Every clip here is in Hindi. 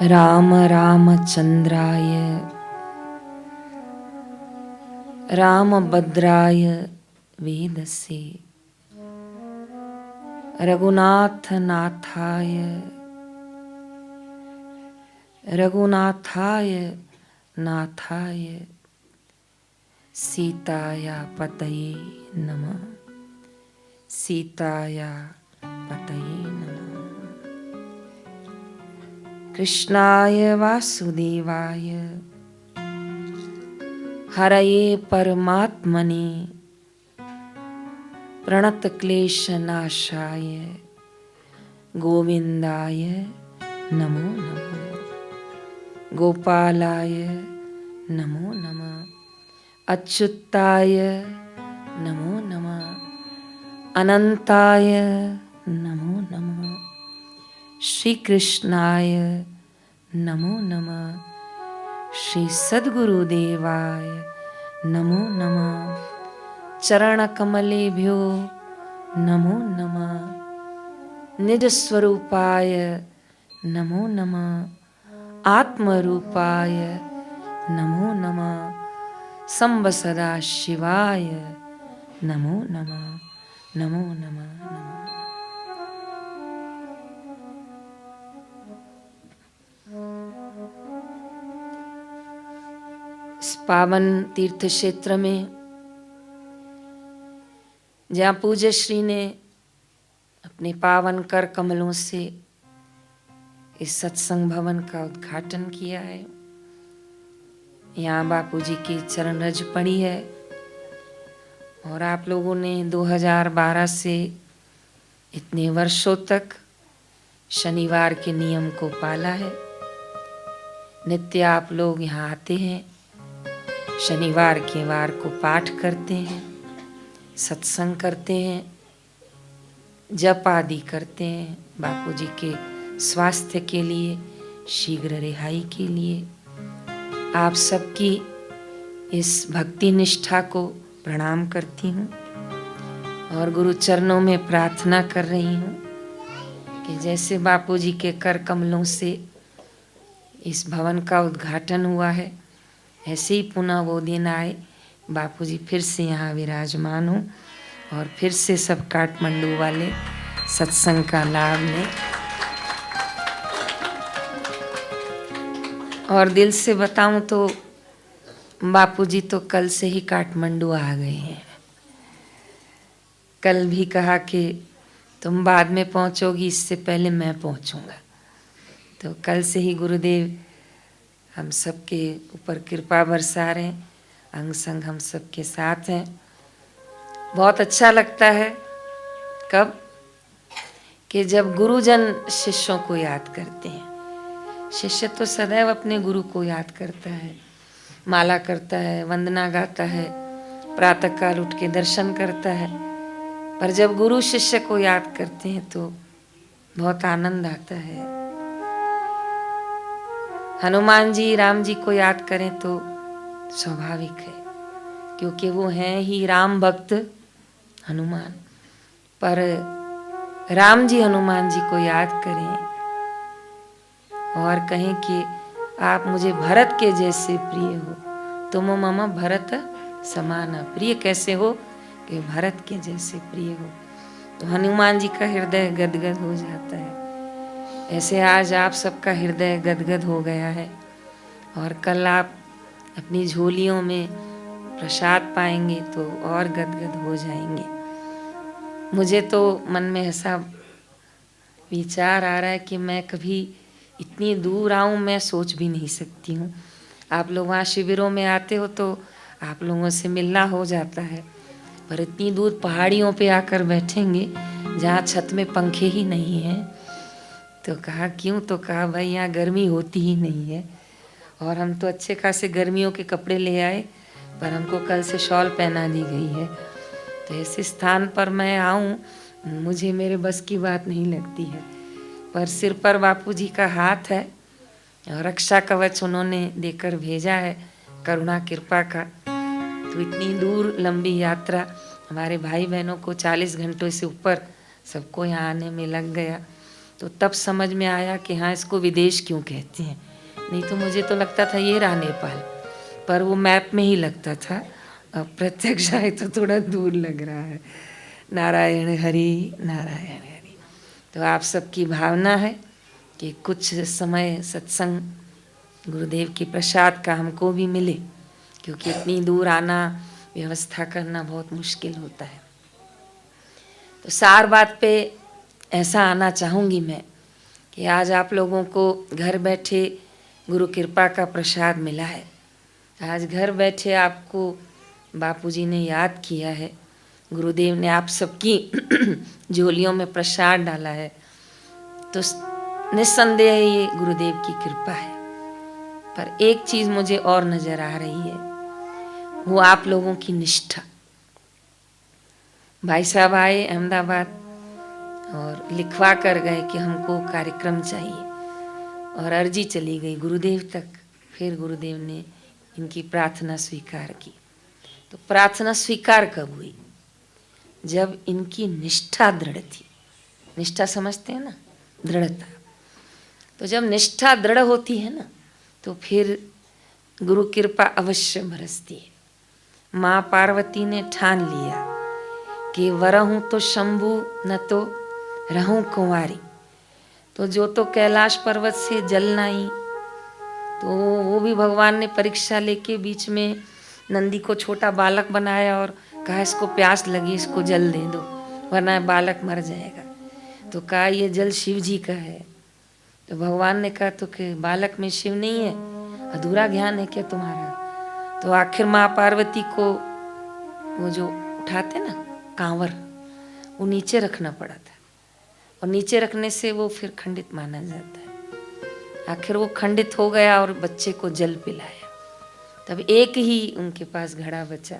राम रामचंद्राय रामभद्राय वेदसे रघुनाथ नाथाय रघुनाथाय नाथाय सीताया पतये नमः सीताया पतये नमः। कृष्णाय वासुदेवाय हरये परमात्मने प्रणतक्लेशनाशाय गोविन्दाय नमो नमः गोपालाय नमो नमः अच्युताय नमो नमः अनंताय नमो नमः श्री कृष्णाय नमो नमः श्री सद्गुरुदेवाय नमो नमः चरणकमलेभ्यो नमो नमः निज स्वरूपाय नमो नमः आत्मरूपाय नमो नमः संब सदा शिवाय नमो नमः नमो नमः नमः। इस पावन तीर्थ क्षेत्र में जहाँ पूज्य श्री ने अपने पावन कर कमलों से इस सत्संग भवन का उद्घाटन किया है, यहाँ बापू जी की चरण रज पड़ी है और आप लोगों ने 2012 से इतने वर्षों तक शनिवार के नियम को पाला है। नित्य आप लोग यहाँ आते हैं, शनिवार के वार को पाठ करते हैं, सत्संग करते हैं, जप आदि करते हैं बापू जी के स्वास्थ्य के लिए, शीघ्र रिहाई के लिए। आप सबकी इस भक्ति निष्ठा को प्रणाम करती हूँ और गुरु चरणों में प्रार्थना कर रही हूँ कि जैसे बापू जी के कर कमलों से इस भवन का उद्घाटन हुआ है, ऐसे ही पुनः वो दिन आए बापू जी फिर से यहाँ विराजमान हो और फिर से सब काठमांडू वाले सत्संग का लाभ लें। और दिल से बताऊं तो बापू जी तो कल से ही काठमांडू आ गए हैं। कल भी कहा कि तुम बाद में पहुंचोगी, इससे पहले मैं पहुंचूंगा। तो कल से ही गुरुदेव हम सबके ऊपर कृपा बरसा रहे हैं, अंग संग हम सबके साथ हैं। बहुत अच्छा लगता है कब कि जब गुरुजन शिष्यों को याद करते हैं। शिष्य तो सदैव अपने गुरु को याद करता है, माला करता है, वंदना गाता है, प्रातःकाल उठ के दर्शन करता है, पर जब गुरु शिष्य को याद करते हैं तो बहुत आनंद आता है। हनुमान जी राम जी को याद करें तो स्वाभाविक है, क्योंकि वो हैं ही राम भक्त हनुमान। पर राम जी हनुमान जी को याद करें और कहें कि आप मुझे भरत के जैसे प्रिय हो, तुम मम भरत समान। प्रिय कैसे हो कि भरत के जैसे प्रिय हो, तो हनुमान जी का हृदय गदगद हो जाता है। ऐसे आज आप सबका हृदय गदगद हो गया है और कल आप अपनी झोलियों में प्रसाद पाएंगे तो और गदगद हो जाएंगे। मुझे तो मन में ऐसा विचार आ रहा है कि मैं कभी इतनी दूर आऊं, मैं सोच भी नहीं सकती हूँ। आप लोग वहाँ शिविरों में आते हो तो आप लोगों से मिलना हो जाता है, पर इतनी दूर पहाड़ियों पे आकर बैठेंगे जहाँ छत में पंखे ही नहीं हैं। तो कहा क्यों, तो कहा भाई यहाँ गर्मी होती ही नहीं है। और हम तो अच्छे खासे गर्मियों के कपड़े ले आए, पर हमको कल से शॉल पहना दी गई है। तो ऐसे स्थान पर मैं आऊँ, मुझे मेरे बस की बात नहीं लगती है। पर सिर पर बापू जी का हाथ है और रक्षा कवच उन्होंने देकर भेजा है, करुणा कृपा का। तो इतनी दूर लंबी यात्रा हमारे भाई बहनों को 40 घंटों से ऊपर सबको यहाँ आने में लग गया। तो तब समझ में आया कि हाँ, इसको विदेश क्यों कहते हैं। नहीं तो मुझे तो लगता था ये रहा नेपाल, पर वो मैप में ही लगता था। अब प्रत्यक्ष आए तो थोड़ा दूर लग रहा है। नारायण हरि, नारायण हरि। तो आप सबकी भावना है कि कुछ समय सत्संग गुरुदेव के प्रसाद का हमको भी मिले, क्योंकि इतनी दूर आना, व्यवस्था करना बहुत मुश्किल होता है। तो सार बात पे ऐसा आना चाहूँगी मैं कि आज आप लोगों को घर बैठे गुरु कृपा का प्रसाद मिला है। आज घर बैठे आपको बापूजी ने याद किया है, गुरुदेव ने आप सबकी झोलियों में प्रसाद डाला है, तो निस्संदेह ये गुरुदेव की कृपा है। पर एक चीज़ मुझे और नज़र आ रही है, वो आप लोगों की निष्ठा। भाई साहब आए अहमदाबाद और लिखवा कर गए कि हमको कार्यक्रम चाहिए, और अर्जी चली गई गुरुदेव तक। फिर गुरुदेव ने इनकी प्रार्थना स्वीकार की। तो प्रार्थना स्वीकार कब हुई? जब इनकी निष्ठा दृढ़ थी। निष्ठा समझते हैं ना, दृढ़ता। तो जब निष्ठा दृढ़ होती है ना, तो फिर गुरु कृपा अवश्य बरसती है। माँ पार्वती ने ठान लिया कि वरहूँ तो शंभु न तो रहूँ कुंवारी। तो जो तो कैलाश पर्वत से जल नाई, तो वो भी भगवान ने परीक्षा लेके बीच में नंदी को छोटा बालक बनाया और कहा इसको प्यास लगी, इसको जल दे दो वरना बालक मर जाएगा। तो कहा ये जल शिव जी का है। तो भगवान ने कहा तो कि बालक में शिव नहीं है, अधूरा ज्ञान है क्या तुम्हारा? तो आखिर माँ पार्वती को वो जो उठाते ना कांवर, वो नीचे रखना पड़ा था, और नीचे रखने से वो फिर खंडित माना जाता है। आखिर वो खंडित हो गया और बच्चे को जल पिलाया। तब एक ही उनके पास घड़ा बचा,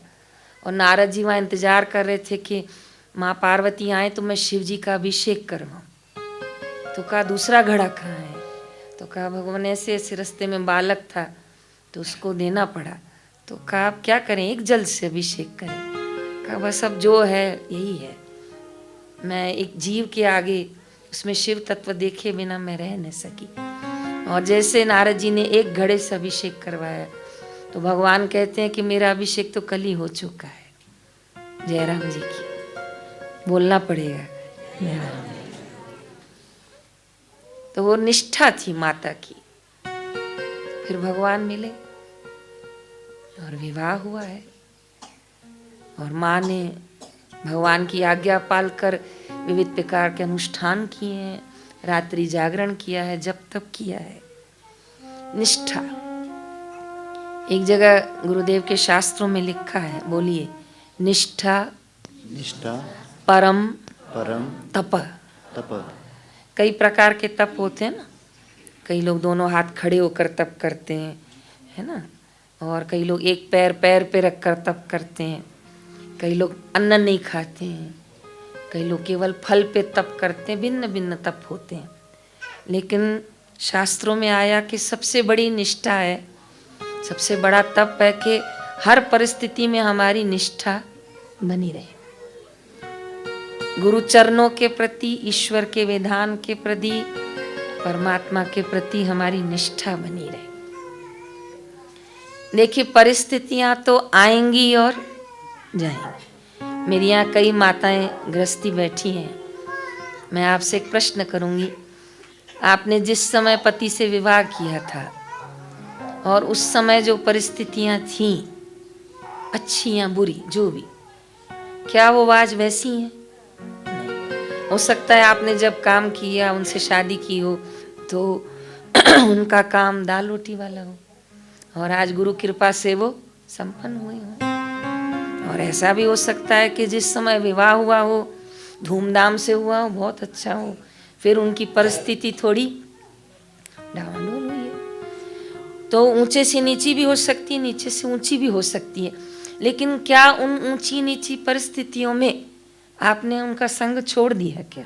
और नारद जी वहाँ इंतजार कर रहे थे कि माँ पार्वती आए तो मैं शिव जी का अभिषेक करवाऊँ। तो कहा दूसरा घड़ा कहाँ है? तो कहा भगवान ऐसे ऐसे रास्ते में बालक था तो उसको देना पड़ा। तो कहा आप क्या करें, एक जल से अभिषेक करें। कहा बस अब जो है यही है, मैं एक जीव के आगे उसमें शिव तत्व देखे बिना मैं रह नहीं सकी। और जैसे नारद जी ने एक घड़े से अभिषेक करवाया, तो भगवान कहते हैं कि मेरा अभिषेक तो कल ही हो चुका है। जयराम जी की बोलना पड़ेगा। तो वो निष्ठा थी माता की। फिर भगवान मिले और विवाह हुआ है, और माँ ने भगवान की आज्ञा पालकर विविध प्रकार के अनुष्ठान किए हैं, रात्रि जागरण किया है, जप तप किया है। निष्ठा। एक जगह गुरुदेव के शास्त्रों में लिखा है, बोलिए, निष्ठा निष्ठा परम परम तप। तप। कई प्रकार के तप होते हैं ना। कई लोग दोनों हाथ खड़े होकर तप करते हैं, है ना, और कई लोग एक पैर पैर पे रखकर तप करते हैं। कई लोग अन्न नहीं खाते हैं, कई लोग केवल फल पे तप करते हैं। भिन्न भिन्न तप होते हैं। लेकिन शास्त्रों में आया कि सबसे बड़ी निष्ठा है, सबसे बड़ा तप है कि हर परिस्थिति में हमारी निष्ठा बनी रहे। गुरु चरणों के प्रति, ईश्वर के विधान के प्रति, परमात्मा के प्रति हमारी निष्ठा बनी रहे। देखिए परिस्थितियां तो आएंगी और जाएंगी। मेरी यहाँ कई माताएं गृहस्थी बैठी हैं। मैं आपसे एक प्रश्न करूंगी, आपने जिस समय पति से विवाह किया था और उस समय जो परिस्थितियां थीं, अच्छी या बुरी जो भी, क्या वो आज वैसी हैं? नहीं। हो सकता है आपने जब काम किया, उनसे शादी की हो, तो उनका काम दाल रोटी वाला हो, और आज गुरु कृपा से वो संपन्न हुए हो। और ऐसा भी हो सकता है कि जिस समय विवाह हुआ हो, धूमधाम से हुआ हो, बहुत अच्छा हो, फिर उनकी परिस्थिति थोड़ी डावाडोल हुई है। तो ऊंचे से नीची भी हो सकती है, नीचे से ऊंची भी हो सकती है। लेकिन क्या उन ऊंची नीची परिस्थितियों में आपने उनका संग छोड़ दिया क्या?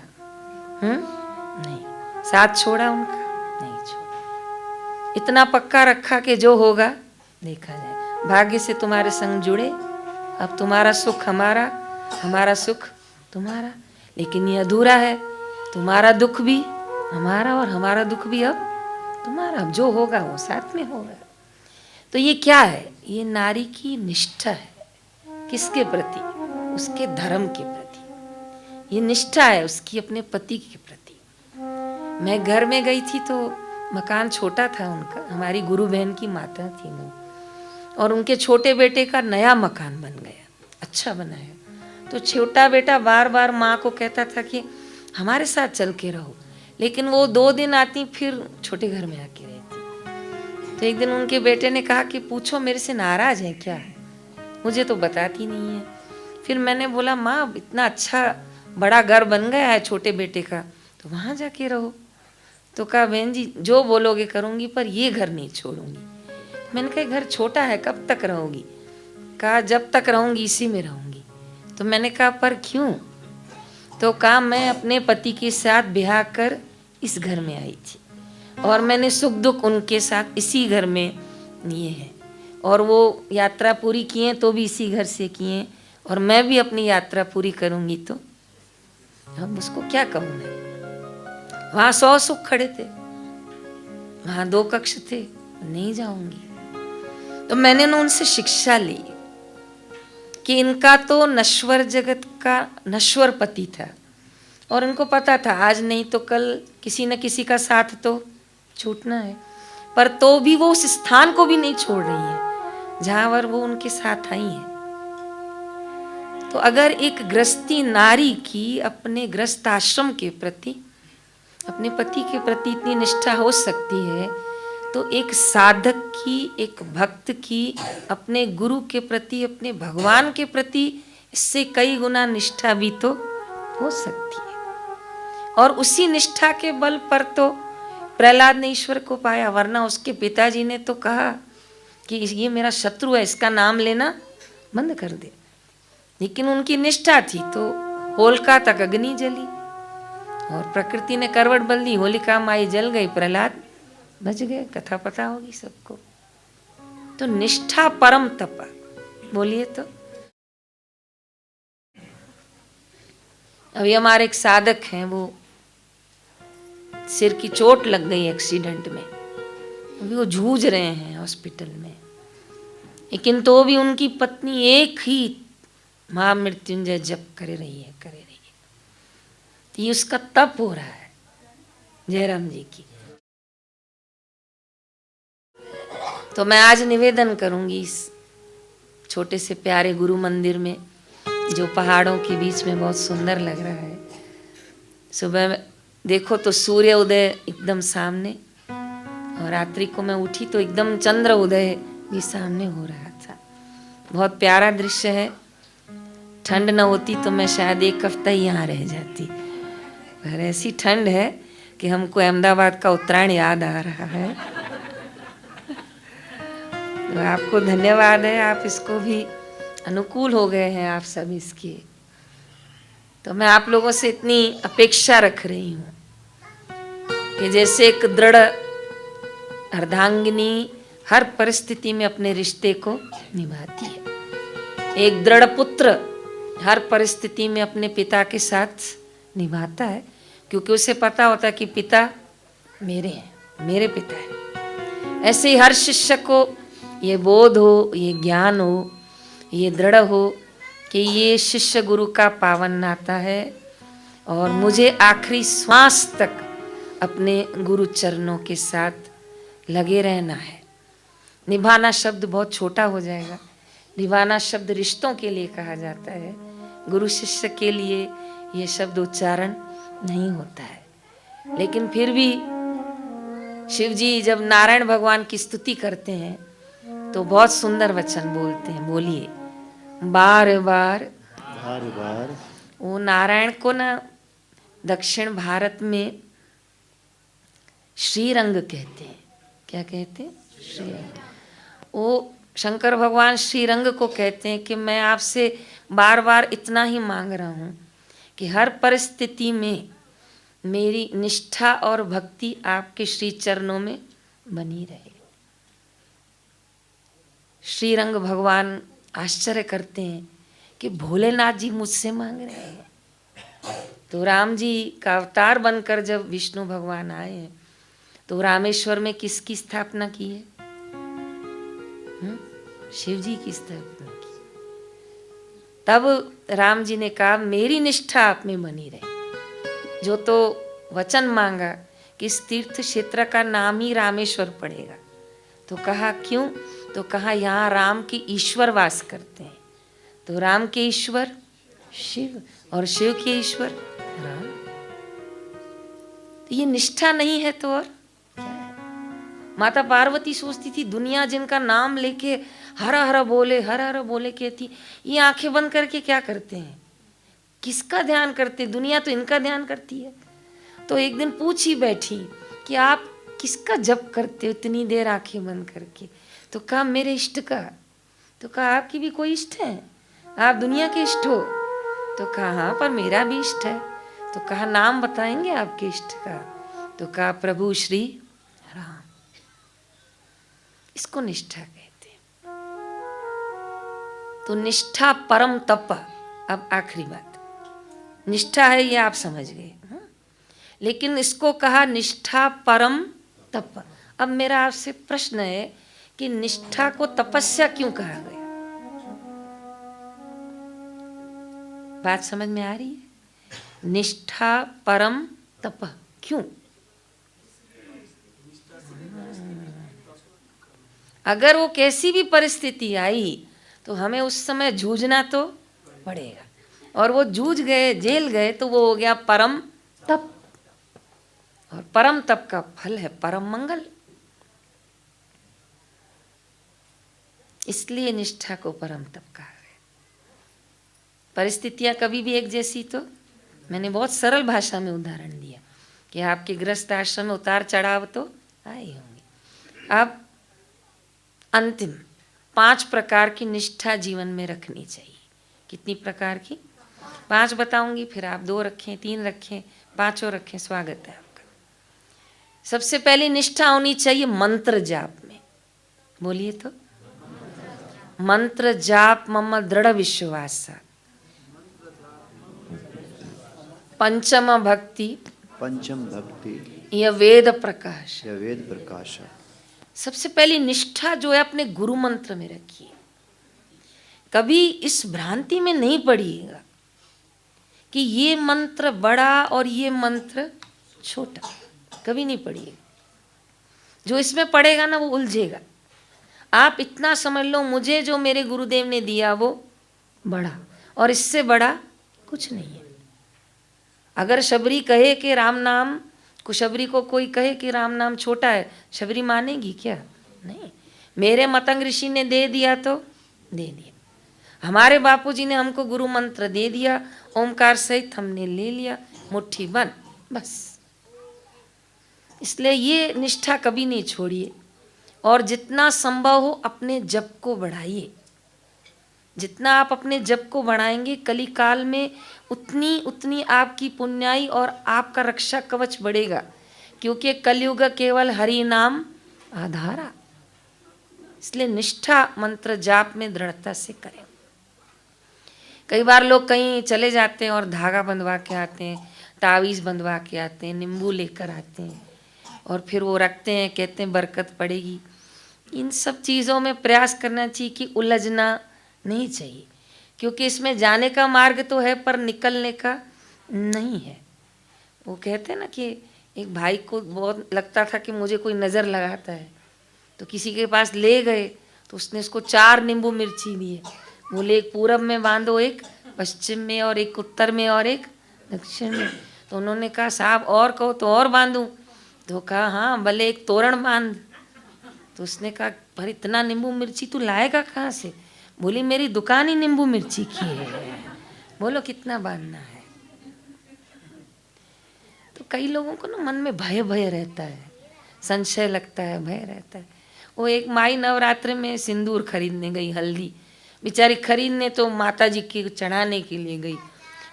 नहीं। साथ छोड़ा उनका? नहीं छोड़ा। इतना पक्का रखा कि जो होगा देखा जाए। भाग्य से तुम्हारे संग जुड़े, अब तुम्हारा सुख हमारा, हमारा सुख तुम्हारा। लेकिन ये अधूरा है, तुम्हारा दुख भी हमारा और हमारा दुख भी अब तुम्हारा, अब जो होगा वो साथ में होगा। तो ये क्या है? ये नारी की निष्ठा है। किसके प्रति? उसके धर्म के प्रति। ये निष्ठा है उसकी अपने पति के प्रति। मैं घर में गई थी तो मकान छोटा था उनका, हमारी गुरु बहन की माता थी वो, और उनके छोटे बेटे का नया मकान बन गया, अच्छा बना है। तो छोटा बेटा बार बार माँ को कहता था कि हमारे साथ चल के रहो, लेकिन वो 2 दिन आती फिर छोटे घर में आके रहती। तो एक दिन उनके बेटे ने कहा कि पूछो मेरे से नाराज है क्या? मुझे तो बताती नहीं है। फिर मैंने बोला माँ इतना अच्छा बड़ा घर बन गया है छोटे बेटे का, तो वहाँ जाके रहो। तो कहा बहन जी जो बोलोगे करूँगी, पर ये घर नहीं छोड़ूंगी। मैंने कहा घर छोटा है, कब तक रहोगी? कहा जब तक रहूँगी इसी में रहूँगी। तो मैंने कहा पर क्यों? तो कहा मैं अपने पति के साथ ब्याह कर इस घर में आई थी, और मैंने सुख दुख उनके साथ इसी घर में लिए हैं, और वो यात्रा पूरी किए तो भी इसी घर से किए, और मैं भी अपनी यात्रा पूरी करूँगी। तो अब उसको क्या कहूँ मैं? वहाँ 100 सुख खड़े थे, वहाँ 2 कक्ष थे, नहीं जाऊंगी। तो मैंने ना उनसे शिक्षा ली कि इनका तो नश्वर जगत का नश्वर पति था, और इनको पता था आज नहीं तो कल किसी न किसी का साथ तो छूटना है, पर तो भी वो उस स्थान को भी नहीं छोड़ रही है जहां पर वो उनके साथ आई है। तो अगर एक गृहस्थी नारी की अपने गृहस्थ आश्रम के प्रति, अपने पति के प्रति इतनी निष्ठा हो सकती है, तो एक साधक की, एक भक्त की अपने गुरु के प्रति, अपने भगवान के प्रति इससे कई गुना निष्ठा भी तो हो सकती है। और उसी निष्ठा के बल पर तो प्रहलाद ने ईश्वर को पाया, वरना उसके पिताजी ने तो कहा कि ये मेरा शत्रु है, इसका नाम लेना बंद कर दे। लेकिन उनकी निष्ठा थी तो होलिका तक अग्नि जली, और प्रकृति ने करवट बदल दी, होलिका माई जल गई, प्रहलाद बच गए। कथा पता होगी सबको। तो निष्ठा परम तप, बोलिए तो। अभी हमारे एक साधक हैं, वो सिर की चोट लग गई एक्सीडेंट में, अभी वो जूझ रहे हैं हॉस्पिटल में, लेकिन तो भी उनकी पत्नी एक ही महामृत्युंजय जप करे रही है। तो ये उसका तप हो रहा है जयराम जी की। तो मैं आज निवेदन करूंगी इस छोटे से प्यारे गुरु मंदिर में, जो पहाड़ों के बीच में बहुत सुंदर लग रहा है। सुबह देखो तो सूर्य उदय एकदम सामने, और रात्रि को मैं उठी तो एकदम चंद्र उदय भी सामने हो रहा था। बहुत प्यारा दृश्य है। ठंड न होती तो मैं शायद 1 हफ्ता ही यहाँ रह जाती, पर ऐसी ठंड है कि हमको अहमदाबाद का उत्तरायण याद आ रहा है। तो आपको धन्यवाद है, आप इसको भी अनुकूल हो गए हैं आप सब इसके। तो मैं आप लोगों से इतनी अपेक्षा रख रही हूँ कि जैसे एक दृढ़ अर्धांगिनी हर परिस्थिति में अपने रिश्ते को निभाती है, एक दृढ़ पुत्र हर परिस्थिति में अपने पिता के साथ निभाता है, क्योंकि उसे पता होता है कि पिता मेरे हैं, मेरे पिता है। ऐसे ही हर शिष्य को ये बोध हो, ये ज्ञान हो, ये दृढ़ हो कि ये शिष्य गुरु का पावन नाता है, और मुझे आखिरी श्वास तक अपने गुरु चरणों के साथ लगे रहना है। निभाना शब्द बहुत छोटा हो जाएगा, निभाना शब्द रिश्तों के लिए कहा जाता है, गुरु शिष्य के लिए ये शब्द उच्चारण नहीं होता है। लेकिन फिर भी शिव जी जब नारायण भगवान की स्तुति करते हैं तो बहुत सुंदर वचन बोलते हैं। बोलिए, बार बार बार बार। वो नारायण को ना दक्षिण भारत में श्रीरंग कहते हैं। क्या कहते हैं? श्रीरंग। वो शंकर भगवान श्रीरंग को कहते हैं कि मैं आपसे बार बार इतना ही मांग रहा हूँ कि हर परिस्थिति में मेरी निष्ठा और भक्ति आपके श्री चरणों में बनी रहे। श्रीरंग भगवान आश्चर्य करते हैं कि भोलेनाथ जी मुझसे मांग रहे हैं। तो राम जी का अवतार बनकर जब विष्णु भगवान आए हैं तो रामेश्वर में किसकी स्थापना की है? शिव जी की स्थापना की। तब राम जी ने कहा मेरी निष्ठा आप में बनी रहे। जो तो वचन मांगा कि इस तीर्थ क्षेत्र का नाम ही रामेश्वर पड़ेगा। तो कहा क्यों? तो कहा यहाँ राम के ईश्वर वास करते हैं। तो राम के ईश्वर शिव और शिव के ईश्वर राम। तो ये निष्ठा नहीं है तो और क्या है? माता पार्वती सोचती थी दुनिया जिनका नाम लेके हर हर बोले कहती, ये आंखें बंद करके क्या करते हैं? किसका ध्यान करते? दुनिया तो इनका ध्यान करती है। तो एक दिन पूछ ही बैठी कि आप किसका जप करते हो इतनी देर आंखें बंद करके? तो कहा मेरे इष्ट का। तो कहा आपकी भी कोई इष्ट है? आप दुनिया के इष्ट हो? तो कहा हाँ पर मेरा भी इष्ट है। तो कहा नाम बताएंगे आपके इष्ट का? तो कहा प्रभु श्री राम। इसको निष्ठा कहते हैं। तो निष्ठा परम तप। अब आखिरी बात, निष्ठा है ये आप समझ गए, लेकिन इसको कहा निष्ठा परम तप। अब मेरा आपसे प्रश्न है कि निष्ठा को तपस्या क्यों कहा गया? बात समझ में आ रही है? निष्ठा परम तप क्यों? अगर वो कैसी भी परिस्थिति आई तो हमें उस समय जूझना तो पड़ेगा, और वो जूझ गए, जेल गए, तो वो हो गया परम तप। और परम तप का फल है परम मंगल। इसलिए निष्ठा को परम तप कहा गया। परिस्थितियां कभी भी एक जैसी तो, मैंने बहुत सरल भाषा में उदाहरण दिया कि आपके गृहस्थ आश्रम में उतार चढ़ाव तो आए होंगे। अब अंतिम 5 प्रकार की निष्ठा जीवन में रखनी चाहिए। कितनी प्रकार की? 5 बताऊंगी, फिर आप 2 रखें, 3 रखें, 5 रखें, स्वागत है आपका। सबसे पहली निष्ठा होनी चाहिए मंत्र जाप में। बोलिए तो, मंत्र जाप मम दृढ़ विश्वास। पंचम भक्ति यह वेद प्रकाश। सबसे पहली निष्ठा जो है अपने गुरु मंत्र में रखिए। कभी इस भ्रांति में नहीं पड़िएगा कि ये मंत्र बड़ा और ये मंत्र छोटा, कभी नहीं पड़िएगा। जो इसमें पड़ेगा ना वो उलझेगा। आप इतना समझ लो मुझे जो मेरे गुरुदेव ने दिया वो बड़ा, और इससे बड़ा कुछ नहीं है। अगर शबरी कहे कि राम नाम को, शबरी को कोई कहे कि राम नाम छोटा है, शबरी मानेगी क्या? नहीं। मेरे मतंग ऋषि ने दे दिया तो दे दिया। हमारे बापूजी ने हमको गुरु मंत्र दे दिया, ओमकार सहित हमने ले लिया, मुट्ठी बंद, बस। इसलिए ये निष्ठा कभी नहीं छोड़िए, और जितना संभव हो अपने जप को बढ़ाइए। जितना आप अपने जप को बढ़ाएंगे कली काल में उतनी आपकी पुण्याई और आपका रक्षा कवच बढ़ेगा, क्योंकि कलयुग केवल हरि नाम आधारा। इसलिए निष्ठा मंत्र जाप में दृढ़ता से करें। कई बार लोग कहीं चले जाते हैं और धागा बंधवा के आते हैं, तावीज़ बंधवा के आते हैं, नींबू लेकर आते हैं और फिर वो रखते हैं, कहते हैं बरकत पड़ेगी। इन सब चीज़ों में प्रयास करना चाहिए कि उलझना नहीं चाहिए, क्योंकि इसमें जाने का मार्ग तो है पर निकलने का नहीं है। वो कहते हैं ना कि एक भाई को बहुत लगता था कि मुझे कोई नज़र लगाता है, तो किसी के पास ले गए तो उसने उसको 4 नींबू मिर्ची दिए। बोले एक पूरब में बांधो, एक पश्चिम में, और एक उत्तर में, और एक दक्षिण में। तो उन्होंने कहा साहब और कहो तो और बांधूं? तो कहा हाँ भले एक तोरण बांध। तो उसने कहा पर इतना नींबू मिर्ची तू लाएगा कहाँ से? बोली मेरी दुकान ही नींबू मिर्ची की है, बोलो कितना बांधना है। तो कई लोगों को ना मन में भय रहता है, संशय लगता है, भय रहता है। वो एक माई नवरात्र में सिंदूर खरीदने गई, हल्दी बेचारी खरीदने तो माता जी के चढ़ाने के लिए गई,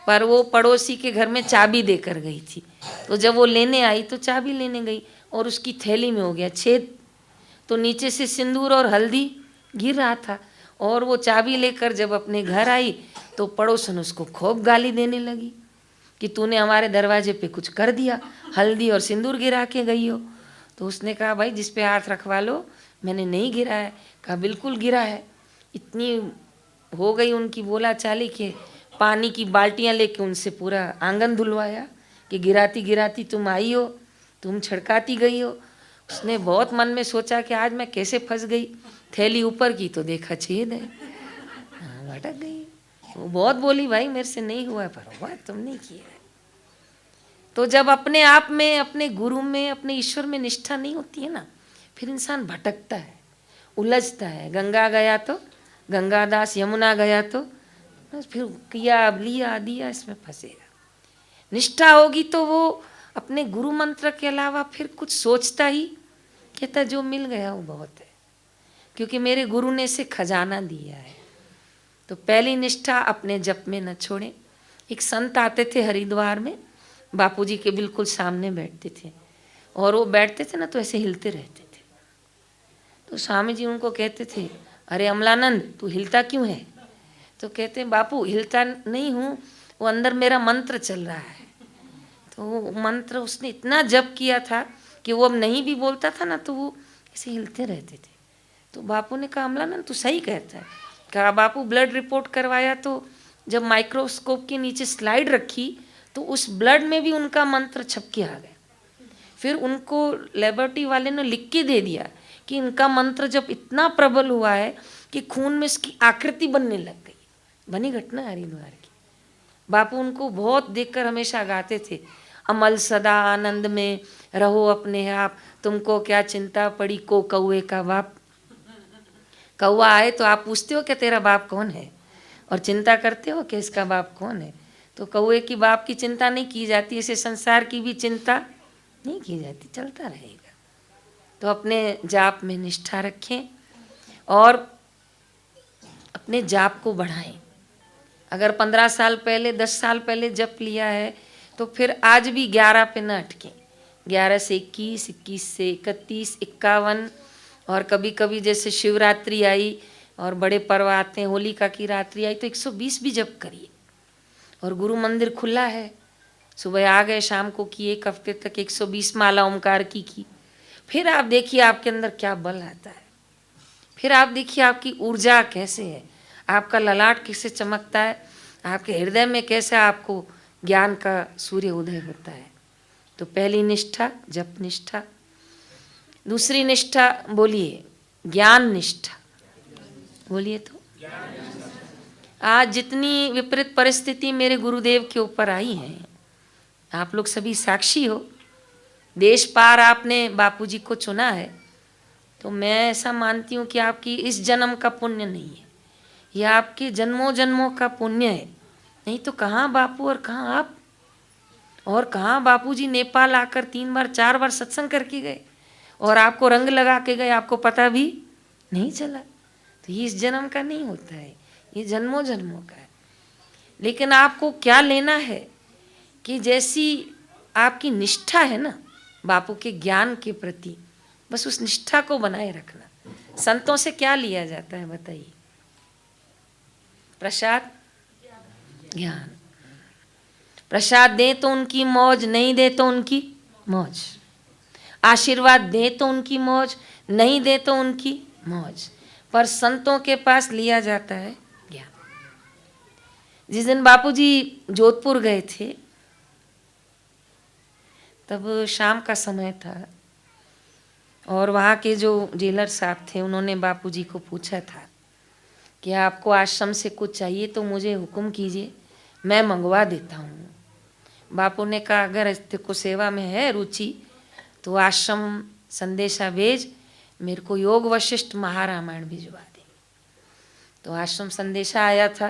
पर वो पड़ोसी के घर में चाबी देकर गई थी। तो जब वो लेने आई तो चाबी लेने गई और उसकी थैली में हो गया छेद, तो नीचे से सिंदूर और हल्दी गिर रहा था। और वो चाबी लेकर जब अपने घर आई तो पड़ोसन उसको खूब गाली देने लगी कि तूने हमारे दरवाजे पे कुछ कर दिया, हल्दी और सिंदूर गिरा के गई हो। तो उसने कहा भाई जिस पे हाथ रखवा लो, मैंने नहीं गिरा है। कहा बिल्कुल गिरा है। इतनी हो गई उनकी बोला चाली के पानी की बाल्टियां लेके उनसे पूरा आंगन धुलवाया कि गिराती गिराती तुम आई हो, तुम छिड़काती गई हो। उसने बहुत मन में सोचा कि आज मैं कैसे फंस गई। थैली ऊपर की तो देखा छेद है, हाँ भटक गई। वो बहुत बोली भाई मेरे से नहीं हुआ, पर हुआ तुमने किया है। तो जब अपने आप में, अपने गुरु में, अपने ईश्वर में निष्ठा नहीं होती है ना, फिर इंसान भटकता है, उलझता है। गंगा गया तो गंगादास, यमुना गया तो बस फिर किया लिया दिया, इसमें फंसेगा। निष्ठा होगी तो वो अपने गुरु मंत्र के अलावा फिर कुछ सोचता ही, कहता जो मिल गया वो बहुत है, क्योंकि मेरे गुरु ने इसे खजाना दिया है। तो पहली निष्ठा अपने जप में न छोड़ें। एक संत आते थे हरिद्वार में, बापूजी के बिल्कुल सामने बैठते थे, और वो बैठते थे ना तो ऐसे हिलते रहते थे। तो स्वामी जी उनको कहते थे, अरे अमलानंद तू हिलता क्यों है? तो कहते हैं बापू हिलता नहीं हूँ, वो अंदर मेरा मंत्र चल रहा है। तो वो मंत्र उसने इतना जप किया था कि वो अब नहीं भी बोलता था ना तो वो ऐसे हिलते रहते थे। तो बापू ने कहा अमलानंद तू सही कहता है। कहा बापू ब्लड रिपोर्ट करवाया तो जब माइक्रोस्कोप के नीचे स्लाइड रखी तो उस ब्लड में भी उनका मंत्र छप के आ गया। फिर उनको लेबोरेटरी वाले ने लिख के दे दिया कि इनका मंत्र जब इतना प्रबल हुआ है कि खून में इसकी आकृति बनने लग गई। बनी घटना हरिद्वार की। बापू उनको बहुत देखकर हमेशा गाते थे, अमल सदा आनंद में रहो अपने आप, तुमको क्या चिंता पड़ी को कौए का बाप। कौआ आए तो आप पूछते हो कि तेरा बाप कौन है, और चिंता करते हो कि इसका बाप कौन है। तो कौए की बाप की चिंता नहीं की जाती, इसे संसार की भी चिंता नहीं की जाती, चलता रहेगा। तो अपने जाप में निष्ठा रखें और अपने जाप को बढ़ाएं। अगर 15 साल पहले, 10 साल पहले जप लिया है तो फिर आज भी 11 पे न अटकें। 11 से 21, 21 से 31, 51, और कभी कभी जैसे शिवरात्रि आई और बड़े पर्व आते हैं, होलिका की रात्रि आई तो 120 भी जप करिए। और गुरु मंदिर खुला है, सुबह आ गए, शाम को की, 1 हफ्ते तक 120 माला ओमकार की। फिर आप देखिए आपके अंदर क्या बल आता है। फिर आप देखिए आपकी ऊर्जा कैसे है, आपका ललाट कैसे चमकता है, आपके हृदय में कैसे आपको ज्ञान का सूर्य उदय होता है। तो पहली निष्ठा जप निष्ठा। दूसरी निष्ठा बोलिए ज्ञान निष्ठा। बोलिए तो आज जितनी विपरीत परिस्थिति मेरे गुरुदेव के ऊपर आई है, आप लोग सभी साक्षी हो। देश पार आपने बापूजी को चुना है, तो मैं ऐसा मानती हूँ कि आपकी इस जन्म का पुण्य नहीं है, यह आपके जन्मों जन्मों का पुण्य है। नहीं तो कहाँ बापू और कहाँ आप, और कहाँ बापूजी नेपाल आकर 3 बार 4 बार सत्संग करके गए और आपको रंग लगा के गए, आपको पता भी नहीं चला। तो ये इस जन्म का नहीं होता है, ये जन्मों जन्मों का है। लेकिन आपको क्या लेना है कि जैसी आपकी निष्ठा है ना बापू के ज्ञान के प्रति, बस उस निष्ठा को बनाए रखना। संतों से क्या लिया जाता है बताइए? प्रसाद, ज्ञान। प्रसाद दे तो उनकी मौज, नहीं दे तो उनकी मौज। आशीर्वाद दे तो उनकी मौज, नहीं दे तो उनकी मौज। पर संतों के पास लिया जाता है ज्ञान। जिस दिन बापूजी जोधपुर गए थे तब शाम का समय था, और वहाँ के जो जेलर साहब थे उन्होंने बापूजी को पूछा था कि आपको आश्रम से कुछ चाहिए तो मुझे हुक्म कीजिए, मैं मंगवा देता हूँ। बापू ने कहा अगर तेको सेवा में है रुचि तो आश्रम संदेशा भेज, मेरे को योग वशिष्ठ महारामायण भिजवा दे। तो आश्रम संदेशा आया था,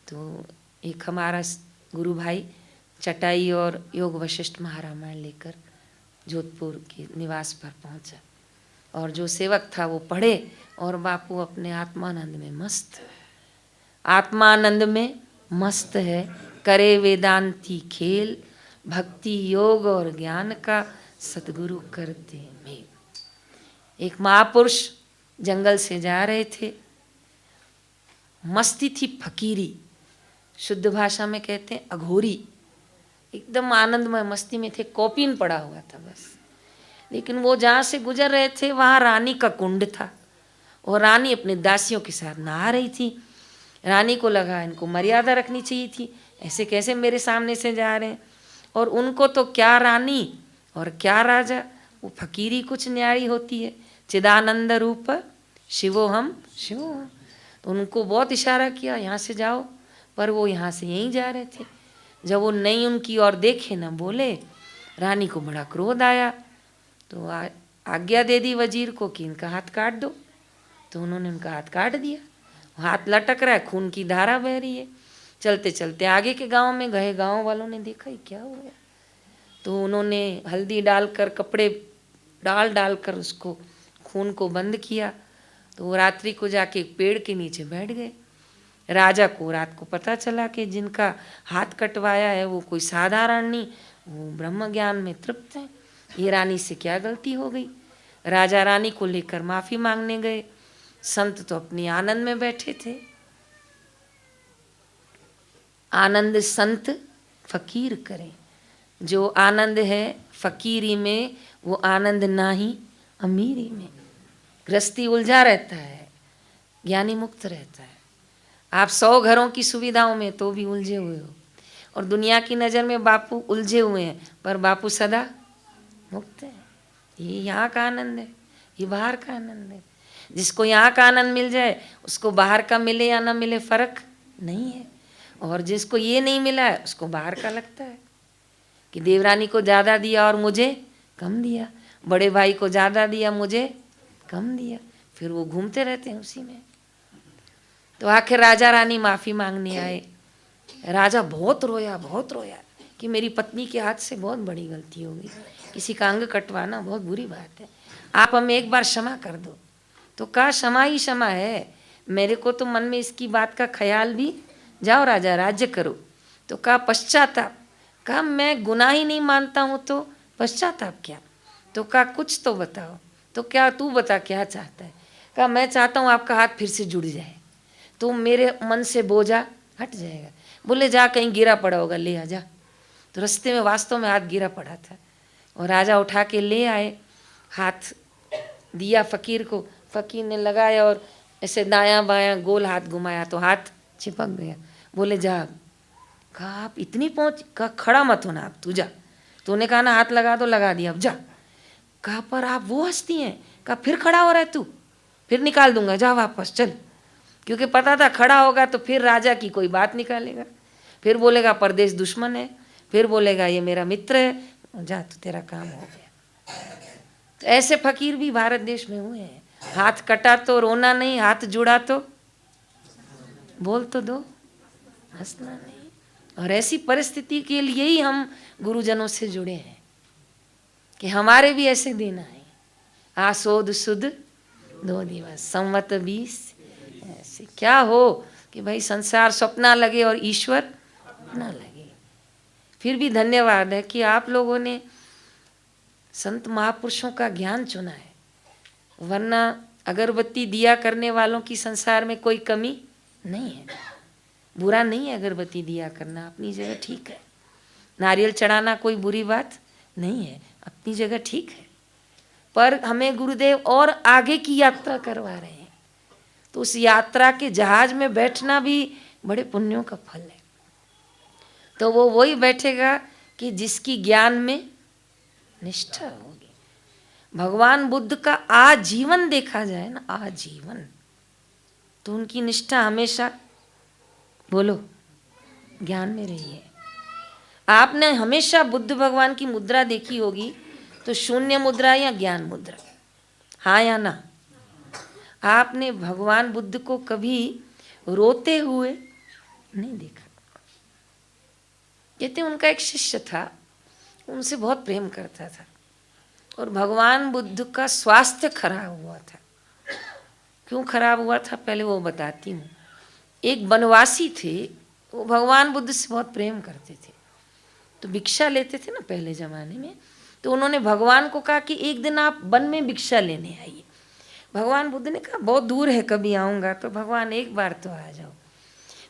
तो एक हमारा गुरु भाई चटाई और योग वशिष्ठ महारामायण लेकर जोधपुर के निवास पर पहुंचा, और जो सेवक था वो पढ़े, और बापू अपने आत्मानंद में मस्त, आत्मानंद में मस्त है। करे वेदांती खेल, भक्ति योग और ज्ञान का सतगुरु करते मेल। एक महापुरुष जंगल से जा रहे थे, मस्ती थी फकीरी, शुद्ध भाषा में कहते हैं अघोरी। एकदम आनंदमय मस्ती में थे, कौपीन पड़ा हुआ था बस। लेकिन वो जहाँ से गुजर रहे थे वहाँ रानी का कुंड था और रानी अपने दासियों के साथ नहा रही थी। रानी को लगा इनको मर्यादा रखनी चाहिए थी, ऐसे कैसे मेरे सामने से जा रहे हैं। और उनको तो क्या रानी और क्या राजा, वो फकीरी कुछ न्यारी होती है। चिदानंद रूप शिवो हम शिवो हम, तो उनको बहुत इशारा किया यहाँ से जाओ, पर वो यहाँ से यहीं जा रहे थे। जब वो नहीं उनकी ओर देखे ना बोले, रानी को बड़ा क्रोध आया, तो आज्ञा दे दी वजीर को कि इनका हाथ काट दो। तो उन्होंने उनका हाथ काट दिया, हाथ लटक रहा है, खून की धारा बह रही है। चलते चलते आगे के गांव में गए, गांव वालों ने देखा ये क्या हुआ, तो उन्होंने हल्दी डालकर, कपड़े डाल डालकर उसको खून को बंद किया। तो वो रात्रि को जाके एक पेड़ के नीचे बैठ गए। राजा को रात को पता चला कि जिनका हाथ कटवाया है वो कोई साधारण नहीं, वो ब्रह्म ज्ञान में तृप्त है। ये रानी से क्या गलती हो गई। राजा रानी को लेकर माफी मांगने गए। संत तो अपनी आनंद में बैठे थे। आनंद संत फकीर करे, जो आनंद है फकीरी में वो आनंद नाही अमीरी में। गृहस्थी उलझा रहता है, ज्ञानी मुक्त रहता है। आप 100 घरों की सुविधाओं में तो भी उलझे हुए हो, और दुनिया की नज़र में बापू उलझे हुए हैं, पर बापू सदा मुक्त है। ये यहाँ का आनंद है, ये बाहर का आनंद है। जिसको यहाँ का आनंद मिल जाए उसको बाहर का मिले या ना मिले फर्क नहीं है, और जिसको ये नहीं मिला है उसको बाहर का लगता है कि देवरानी को ज़्यादा दिया और मुझे कम दिया, बड़े भाई को ज़्यादा दिया मुझे कम दिया, फिर वो घूमते रहते हैं उसी में। तो आखिर राजा रानी माफ़ी मांगने आए। राजा बहुत रोया कि मेरी पत्नी के हाथ से बहुत बड़ी गलती हो गई, किसी का अंग कटवाना बहुत बुरी बात है, आप हमें एक बार क्षमा कर दो। तो कहा क्षमा ही क्षमा है, मेरे को तो मन में इसकी बात का ख्याल भी, जाओ राजा राज्य करो। तो कहा पश्चाताप, कहा मैं गुनाह ही नहीं मानता हूँ तो पश्चाताप क्या। तो कहा कुछ तो बताओ। तो क्या तू बता क्या चाहता है। कहा मैं चाहता हूँ आपका हाथ फिर से जुड़ जाए, तो मेरे मन से बोझा हट जाएगा। बोले जा कहीं गिरा पड़ा होगा, ले आ जा। तो रास्ते में वास्तव में हाथ गिरा पड़ा था और राजा उठा के ले आए, हाथ दिया फकीर को, फकीर ने लगाया और ऐसे दायां बायां गोल हाथ घुमाया तो हाथ चिपक गया। बोले जा। कहा आप इतनी पहुँच, कहा खड़ा मत होना आप, तू जा। तूने कहा ना हाथ लगा, तो लगा दिया, अब जा। कहा पर आप वो हस्ती हैं। कहा फिर खड़ा हो रहा है तू, फिर निकाल दूंगा, जा वापस चल। क्योंकि पता था खड़ा होगा तो फिर राजा की कोई बात निकालेगा, फिर बोलेगा परदेश दुश्मन है, फिर बोलेगा ये मेरा मित्र है, जा तो तेरा काम हो गया। तो ऐसे फकीर भी भारत देश में हुए हैं। हाथ कटा तो रोना नहीं, हाथ जुड़ा तो बोल तो दो, हंसना नहीं। और ऐसी परिस्थिति के लिए ही हम गुरुजनों से जुड़े हैं कि हमारे भी ऐसे दिन आए। आसोद सुद 2 दिवस संवत 20, ऐसे क्या हो कि भाई संसार स्वप्ना लगे और ईश्वर ना लगे। फिर भी धन्यवाद है कि आप लोगों ने संत महापुरुषों का ज्ञान चुना है, वरना अगरबत्ती दिया करने वालों की संसार में कोई कमी नहीं है। बुरा नहीं है अगरबत्ती दिया करना, अपनी जगह ठीक है। नारियल चढ़ाना कोई बुरी बात नहीं है, अपनी जगह ठीक है। पर हमें गुरुदेव और आगे की यात्रा करवा रहे हैं, तो उस यात्रा के जहाज में बैठना भी बड़े पुण्यों का फल है। तो वो वही बैठेगा कि जिसकी ज्ञान में निष्ठा होगी। भगवान बुद्ध का आजीवन देखा जाए ना, आजीवन, तो उनकी निष्ठा हमेशा, बोलो, ज्ञान में रही है। आपने हमेशा बुद्ध भगवान की मुद्रा देखी होगी, तो शून्य मुद्रा या ज्ञान मुद्रा, हाँ या ना। आपने भगवान बुद्ध को कभी रोते हुए नहीं देखा। कहते उनका एक शिष्य था, उनसे बहुत प्रेम करता था, और भगवान बुद्ध का स्वास्थ्य खराब हुआ था। क्यों खराब हुआ था पहले वो बताती हूँ। एक वनवासी थे, वो भगवान बुद्ध से बहुत प्रेम करते थे, तो भिक्षा लेते थे ना पहले ज़माने में। तो उन्होंने भगवान को कहा कि एक दिन आप वन में भिक्षा लेने आइए। भगवान बुद्ध ने कहा बहुत दूर है, कभी आऊँगा। तो भगवान एक बार तो आ जाओ।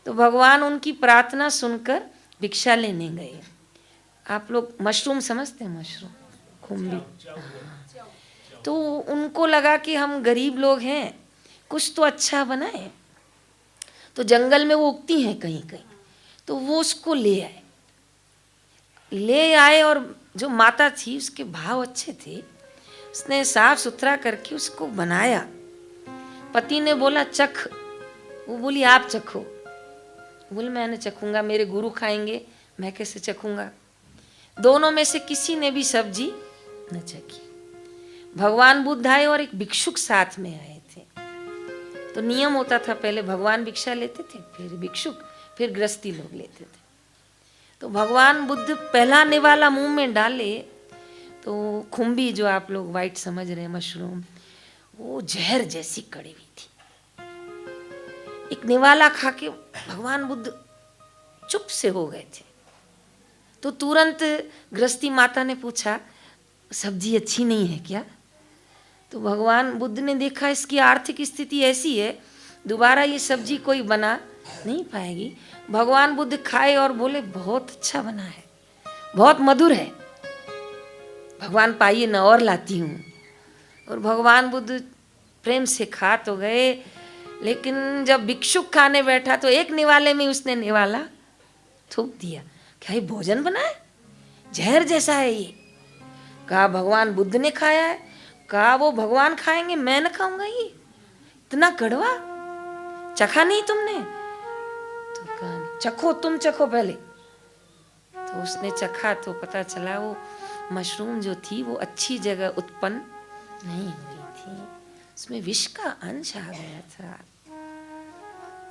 तो भगवान उनकी प्रार्थना सुनकर भिक्षा लेने गए। आप लोग मशरूम समझते हैं? मशरूम, खुम्बी। तो उनको लगा कि हम गरीब लोग हैं, कुछ तो अच्छा बनाए। तो जंगल में वो उगती हैं कहीं कहीं, तो वो उसको ले आए और जो माता थी उसके भाव अच्छे थे, उसने साफ सुथरा करके उसको बनाया। पति ने बोला चख, वो बोली आप चखो। बोले मैंने चखूंगा, मेरे गुरु खाएंगे, मैं कैसे चखूंगा। दोनों में से किसी ने भी सब्जी न चखी। भगवान बुद्ध आए और एक भिक्षुक साथ में आए थे। तो नियम होता था, पहले भगवान भिक्षा लेते थे, फिर भिक्षुक, फिर गृहस्थी लोग लेते थे। तो भगवान बुद्ध पहला निवाला मुंह में डाले तो खुम्बी, जो आप लोग वाइट समझ रहे हैं, मशरूम, वो जहर जैसी कड़वी थी। एक निवाला खा के भगवान बुद्ध चुप से हो गए थे। तो तुरंत गृहस्थी माता ने पूछा सब्जी अच्छी नहीं है क्या? तो भगवान बुद्ध ने देखा इसकी आर्थिक स्थिति ऐसी है, दोबारा ये सब्जी कोई बना नहीं पाएगी। भगवान बुद्ध खाए और बोले बहुत अच्छा बना है, बहुत मधुर है। भगवान पाइए न और लाती हूँ। और भगवान बुद्ध प्रेम से खा तो गए, लेकिन जब भिक्षुक खाने बैठा तो एक निवाले में उसने निवाला थूक दिया। क्या ये भोजन बना है? जहर जैसा है ये। कहा भगवान बुद्ध ने खाया है। कहा वो भगवान खाएंगे, मैं न खाऊंगा ये, इतना कड़वा, चखा नहीं तुमने? तो कहा चखो, तुम चखो पहले। तो उसने चखा तो पता चला वो मशरूम जो थी वो अच्छी जगह उत्पन्न नहीं हुई थी, उसमें विष का अंश आ गया था।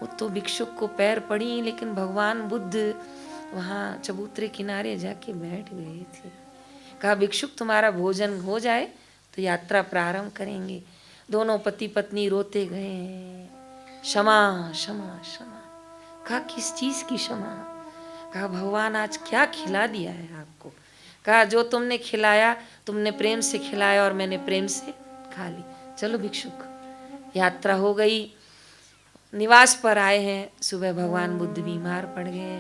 वो तो भिक्षुक को पैर पड़ी, लेकिन भगवान बुद्ध वहाँ चबूतरे किनारे जाके बैठ गए थे। कहा भिक्षुक तुम्हारा भोजन हो जाए तो यात्रा प्रारंभ करेंगे। दोनों पति पत्नी रोते गए, क्षमा क्षमा क्षमा। कहा किस चीज की क्षमा? कहा भगवान आज क्या खिला दिया है आपको? कहा जो तुमने खिलाया, तुमने प्रेम से खिलाया और मैंने प्रेम से खा ली। चलो भिक्षुक, यात्रा हो गई। निवास पर आए हैं, सुबह भगवान बुद्ध बीमार पड़ गए।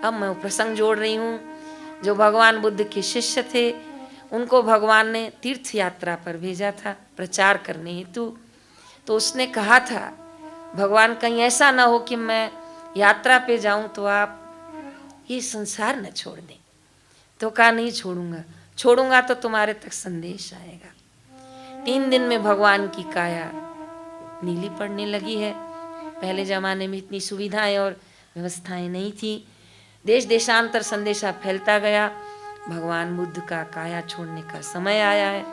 अब मैं प्रसंग जोड़ रही हूँ। जो भगवान बुद्ध के शिष्य थे, उनको भगवान ने तीर्थ यात्रा पर भेजा था प्रचार करने हेतु। तो उसने कहा था भगवान कहीं ऐसा ना हो कि मैं यात्रा पे जाऊं तो आप ये संसार न छोड़ दें। तो कहा नहीं छोड़ूंगा, छोड़ूंगा तो तुम्हारे तक संदेश आएगा। 3 दिन में भगवान की काया नीली पड़ने लगी है। पहले जमाने में इतनी सुविधाएं और व्यवस्थाएं नहीं थी। देश देशांतर संदेशा फैलता गया। भगवान बुद्ध का काया छोड़ने का समय आया है।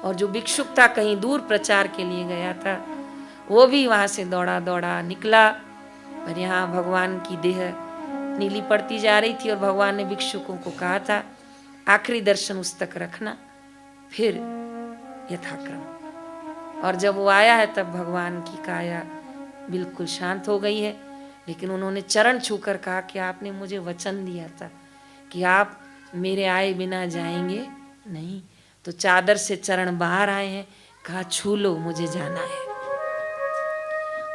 और जो भिक्षुक था कहीं दूर प्रचार के लिए गया था, वो भी वहाँ से दौड़ा दौड़ा निकला। पर यहाँ भगवान की देह नीली पड़ती जा रही थी और भगवान ने भिक्षुकों को कहा था आखिरी दर्शन उस तक रखना, फिर यथाक्रम। और जब वो आया है तब भगवान की काया बिल्कुल शांत हो गई है। लेकिन उन्होंने चरण छूकर कहा कि आपने मुझे वचन दिया था कि आप मेरे आए बिना जाएंगे नहीं। तो चादर से चरण बाहर आए हैं, कहा छू लो, मुझे जाना है।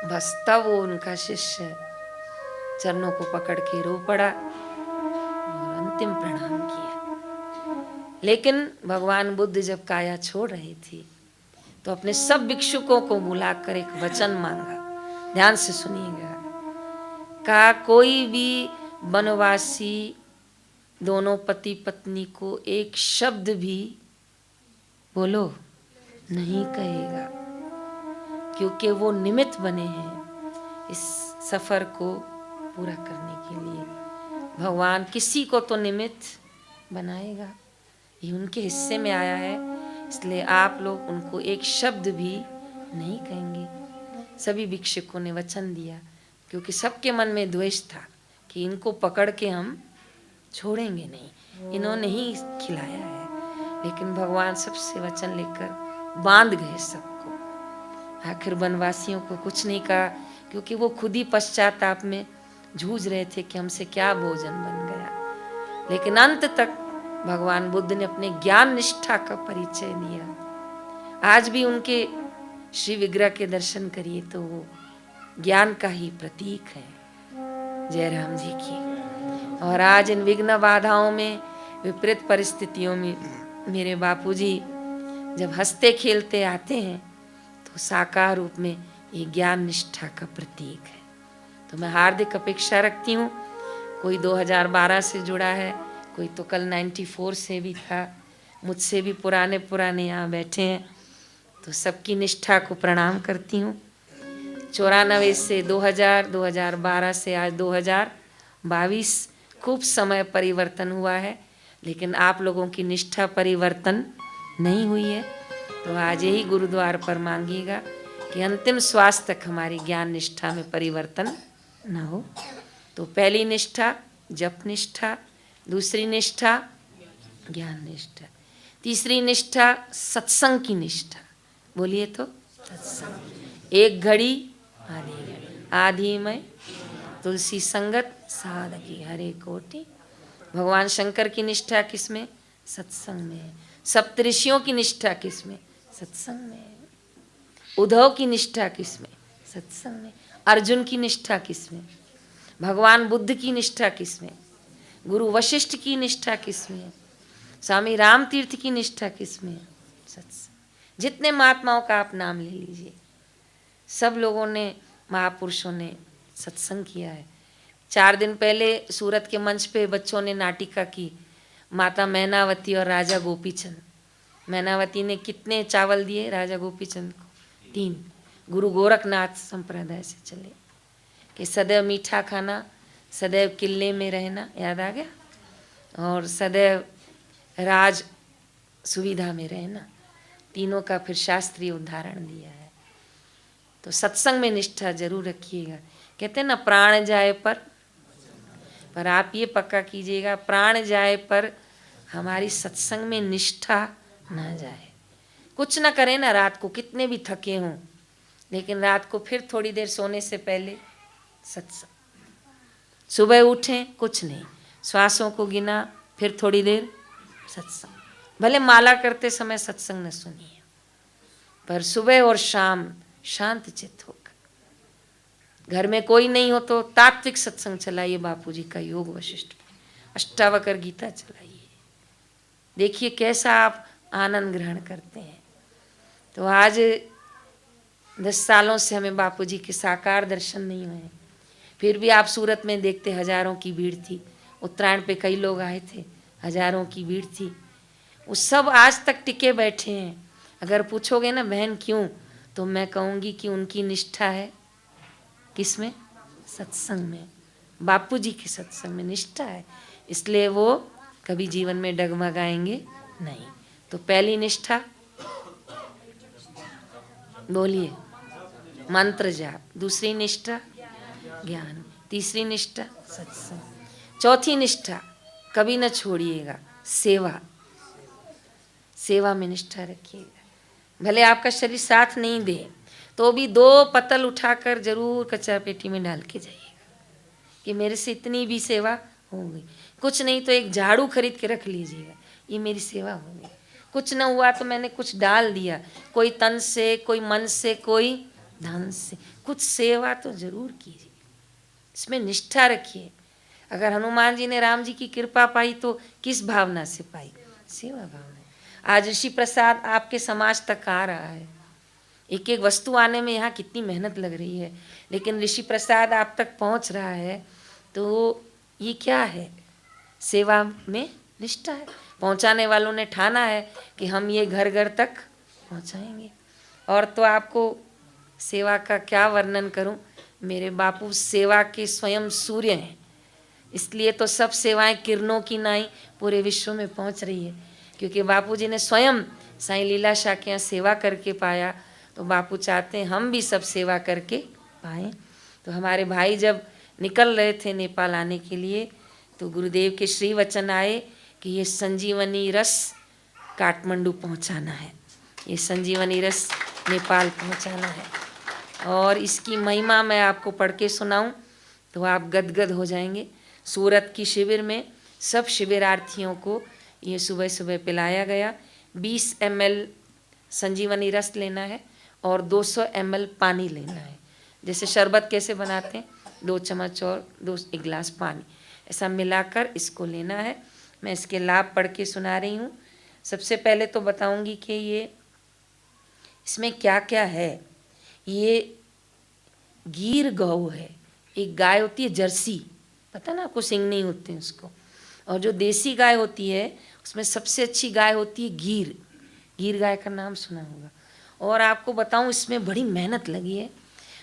बस तब वो उनका शिष्य चरणों को पकड़ के रो पड़ा और अंतिम प्रणाम किया। लेकिन भगवान बुद्ध जब काया छोड़ रहे थे तो अपने सब भिक्षुकों को बुलाकर एक वचन मांगा। ध्यान से सुनिएगा। कहा कोई भी वनवासी दोनों पति पत्नी को एक शब्द भी बोलो नहीं कहेगा, क्योंकि वो निमित्त बने हैं इस सफर को पूरा करने के लिए। भगवान किसी को तो निमित्त बनाएगा, ये उनके हिस्से में आया है, इसलिए आप लोग उनको एक शब्द भी नहीं कहेंगे। सभी भिक्षुकों ने वचन दिया, क्योंकि सबके मन में द्वेष था कि इनको पकड़ के हम छोड़ेंगे नहीं, इन्होंने ही खिलाया है। लेकिन भगवान सबसे वचन लेकर बांध गए सबको। आखिर वनवासियों को कुछ नहीं कहा, क्योंकि वो खुद ही पश्चाताप में जूझ रहे थे कि हमसे क्या भोजन बन गया। लेकिन अंत तक भगवान बुद्ध ने अपने ज्ञान निष्ठा का परिचय दिया। आज भी उनके श्री विग्रह के दर्शन करिए तो वो ज्ञान का ही प्रतीक है। जय राम जी की। और आज इन विघ्न बाधाओं में विपरीत परिस्थितियों में मेरे बापूजी जब हंसते खेलते आते हैं तो साकार रूप में ये ज्ञान निष्ठा का प्रतीक है। तो मैं हार्दिक अपेक्षा रखती हूँ, कोई 2012 से जुड़ा है, कोई तो कल 94 से भी था, मुझसे भी पुराने यहाँ बैठे हैं, तो सबकी निष्ठा को प्रणाम करती हूँ। 94 से 2012 से आज 2022 खूब समय परिवर्तन हुआ है, लेकिन आप लोगों की निष्ठा परिवर्तन नहीं हुई है। तो आज यही गुरुद्वार पर मांगिएगा कि अंतिम श्वास तक हमारी ज्ञान निष्ठा में परिवर्तन न हो। तो पहली निष्ठा जप निष्ठा, दूसरी निष्ठा ज्ञान निष्ठा, तीसरी निष्ठा सत्संग की निष्ठा। बोलिए तो सत्संग। एक घड़ी आधी घड़ी आधी में तुलसी संगत साधकी हरे कोटि। भगवान शंकर की निष्ठा किसमें? सत्संग में है। सप्तऋषियों की निष्ठा किसमें? सत्संग में है। उद्धव की निष्ठा किसमें? सत्संग में। अर्जुन की निष्ठा किसमें? भगवान बुद्ध की निष्ठा किसमें? गुरु वशिष्ठ की निष्ठा किसमें? स्वामी राम तीर्थ की निष्ठा किसमें? सत्संग। जितने महात्माओं का आप नाम ले लीजिए, सब लोगों ने, महापुरुषों ने सत्संग किया है। 4 दिन पहले सूरत के मंच पे बच्चों ने नाटिका की, माता मैनावती और राजा गोपीचंद। मैनावती ने कितने चावल दिए राजा गोपीचंद को? 3। गुरु गोरखनाथ संप्रदाय से चले कि सदैव मीठा खाना, सदैव किले में रहना, याद आ गया, और सदैव राज सुविधा में रहना। तीनों का फिर शास्त्रीय उदाहरण दिया है। तो सत्संग में निष्ठा जरूर रखिएगा। कहते हैं ना, प्राण जाए पर आप ये पक्का कीजिएगा, प्राण जाए पर हमारी सत्संग में निष्ठा ना जाए। कुछ ना करें ना, रात को कितने भी थके हों, लेकिन रात को फिर थोड़ी देर सोने से पहले सत्संग। सुबह उठें, कुछ नहीं, श्वासों को गिना, फिर थोड़ी देर सत्संग। भले माला करते समय सत्संग न सुनिए, पर सुबह और शाम शांत चित्त होकर, घर में कोई नहीं हो तो तात्विक सत्संग चलाइए। बापूजी का योग वशिष्ठ, अष्टावक्र गीता चलाइए, देखिए कैसा आप आनंद ग्रहण करते हैं। तो आज 10 सालों से हमें बापूजी के साकार दर्शन नहीं हुए, फिर भी आप सूरत में देखते हजारों की भीड़ थी। उत्तरायण पे कई लोग आए थे, हजारों की भीड़ थी। वो सब आज तक टिके बैठे हैं। अगर पूछोगे ना बहन क्यों, तो मैं कहूँगी कि उनकी निष्ठा है किसमें? सत्संग में। बापूजी के सत्संग में निष्ठा है, इसलिए वो कभी जीवन में डगमगाएंगे नहीं। तो पहली निष्ठा बोलिए मंत्र जाप, दूसरी निष्ठा ज्ञान, तीसरी निष्ठा सत्संग, चौथी निष्ठा कभी न छोड़िएगा सेवा। सेवा में निष्ठा रखिएगा। भले आपका शरीर साथ नहीं दे तो भी 2 पतल उठाकर जरूर कचरा पेटी में डाल के जाइएगा कि मेरे से इतनी भी सेवा हो गई। कुछ नहीं तो एक झाड़ू खरीद के रख लीजिएगा, ये मेरी सेवा हो गई। कुछ न हुआ तो मैंने कुछ डाल दिया, कोई तन से, कोई मन से, कोई धन से, कुछ सेवा तो जरूर कीजिए। इसमें निष्ठा रखिए। अगर हनुमान जी ने राम जी की कृपा पाई तो किस भावना से पाई? सेवा भावना। आज ऋषि प्रसाद आपके समाज तक आ रहा है। एक एक वस्तु आने में यहाँ कितनी मेहनत लग रही है, लेकिन ऋषि प्रसाद आप तक पहुँच रहा है, तो ये क्या है? सेवा में निष्ठा है। पहुँचाने वालों ने ठाना है कि हम ये घर घर तक पहुँचाएंगे। और तो आपको सेवा का क्या वर्णन करूं, मेरे बापू सेवा के स्वयं सूर्य हैं, इसलिए तो सब सेवाएं किरणों की नाई पूरे विश्व में पहुंच रही है, क्योंकि बापूजी ने स्वयं साईं लीला शाह के यहाँ सेवा करके पाया। तो बापू चाहते हैं हम भी सब सेवा करके पाएं। तो हमारे भाई जब निकल रहे थे नेपाल आने के लिए, तो गुरुदेव के श्री वचन आए कि ये संजीवनी रस काठमांडू पहुंचाना है, ये संजीवनी रस नेपाल पहुंचाना है। और इसकी महिमा मैं आपको पढ़ के सुनाऊं तो आप गदगद हो जाएंगे। सूरत की शिविर में सब शिविरार्थियों को ये सुबह सुबह पिलाया गया। 20 ml संजीवनी रस लेना है और 200 ml पानी लेना है। जैसे शरबत कैसे बनाते हैं, 2 चम्मच और 1 गिलास पानी, ऐसा मिलाकर इसको लेना है। मैं इसके लाभ पढ़ के सुना रही हूँ। सबसे पहले तो बताऊंगी कि ये इसमें क्या क्या है। ये गीर गौ है, एक गाय होती है जर्सी, पता ना आपको, सिंग नहीं होते हैं उसको। और जो देसी गाय होती है उसमें सबसे अच्छी गाय होती है गीर। गीर गाय का नाम सुना होगा। और आपको बताऊं, इसमें बड़ी मेहनत लगी है।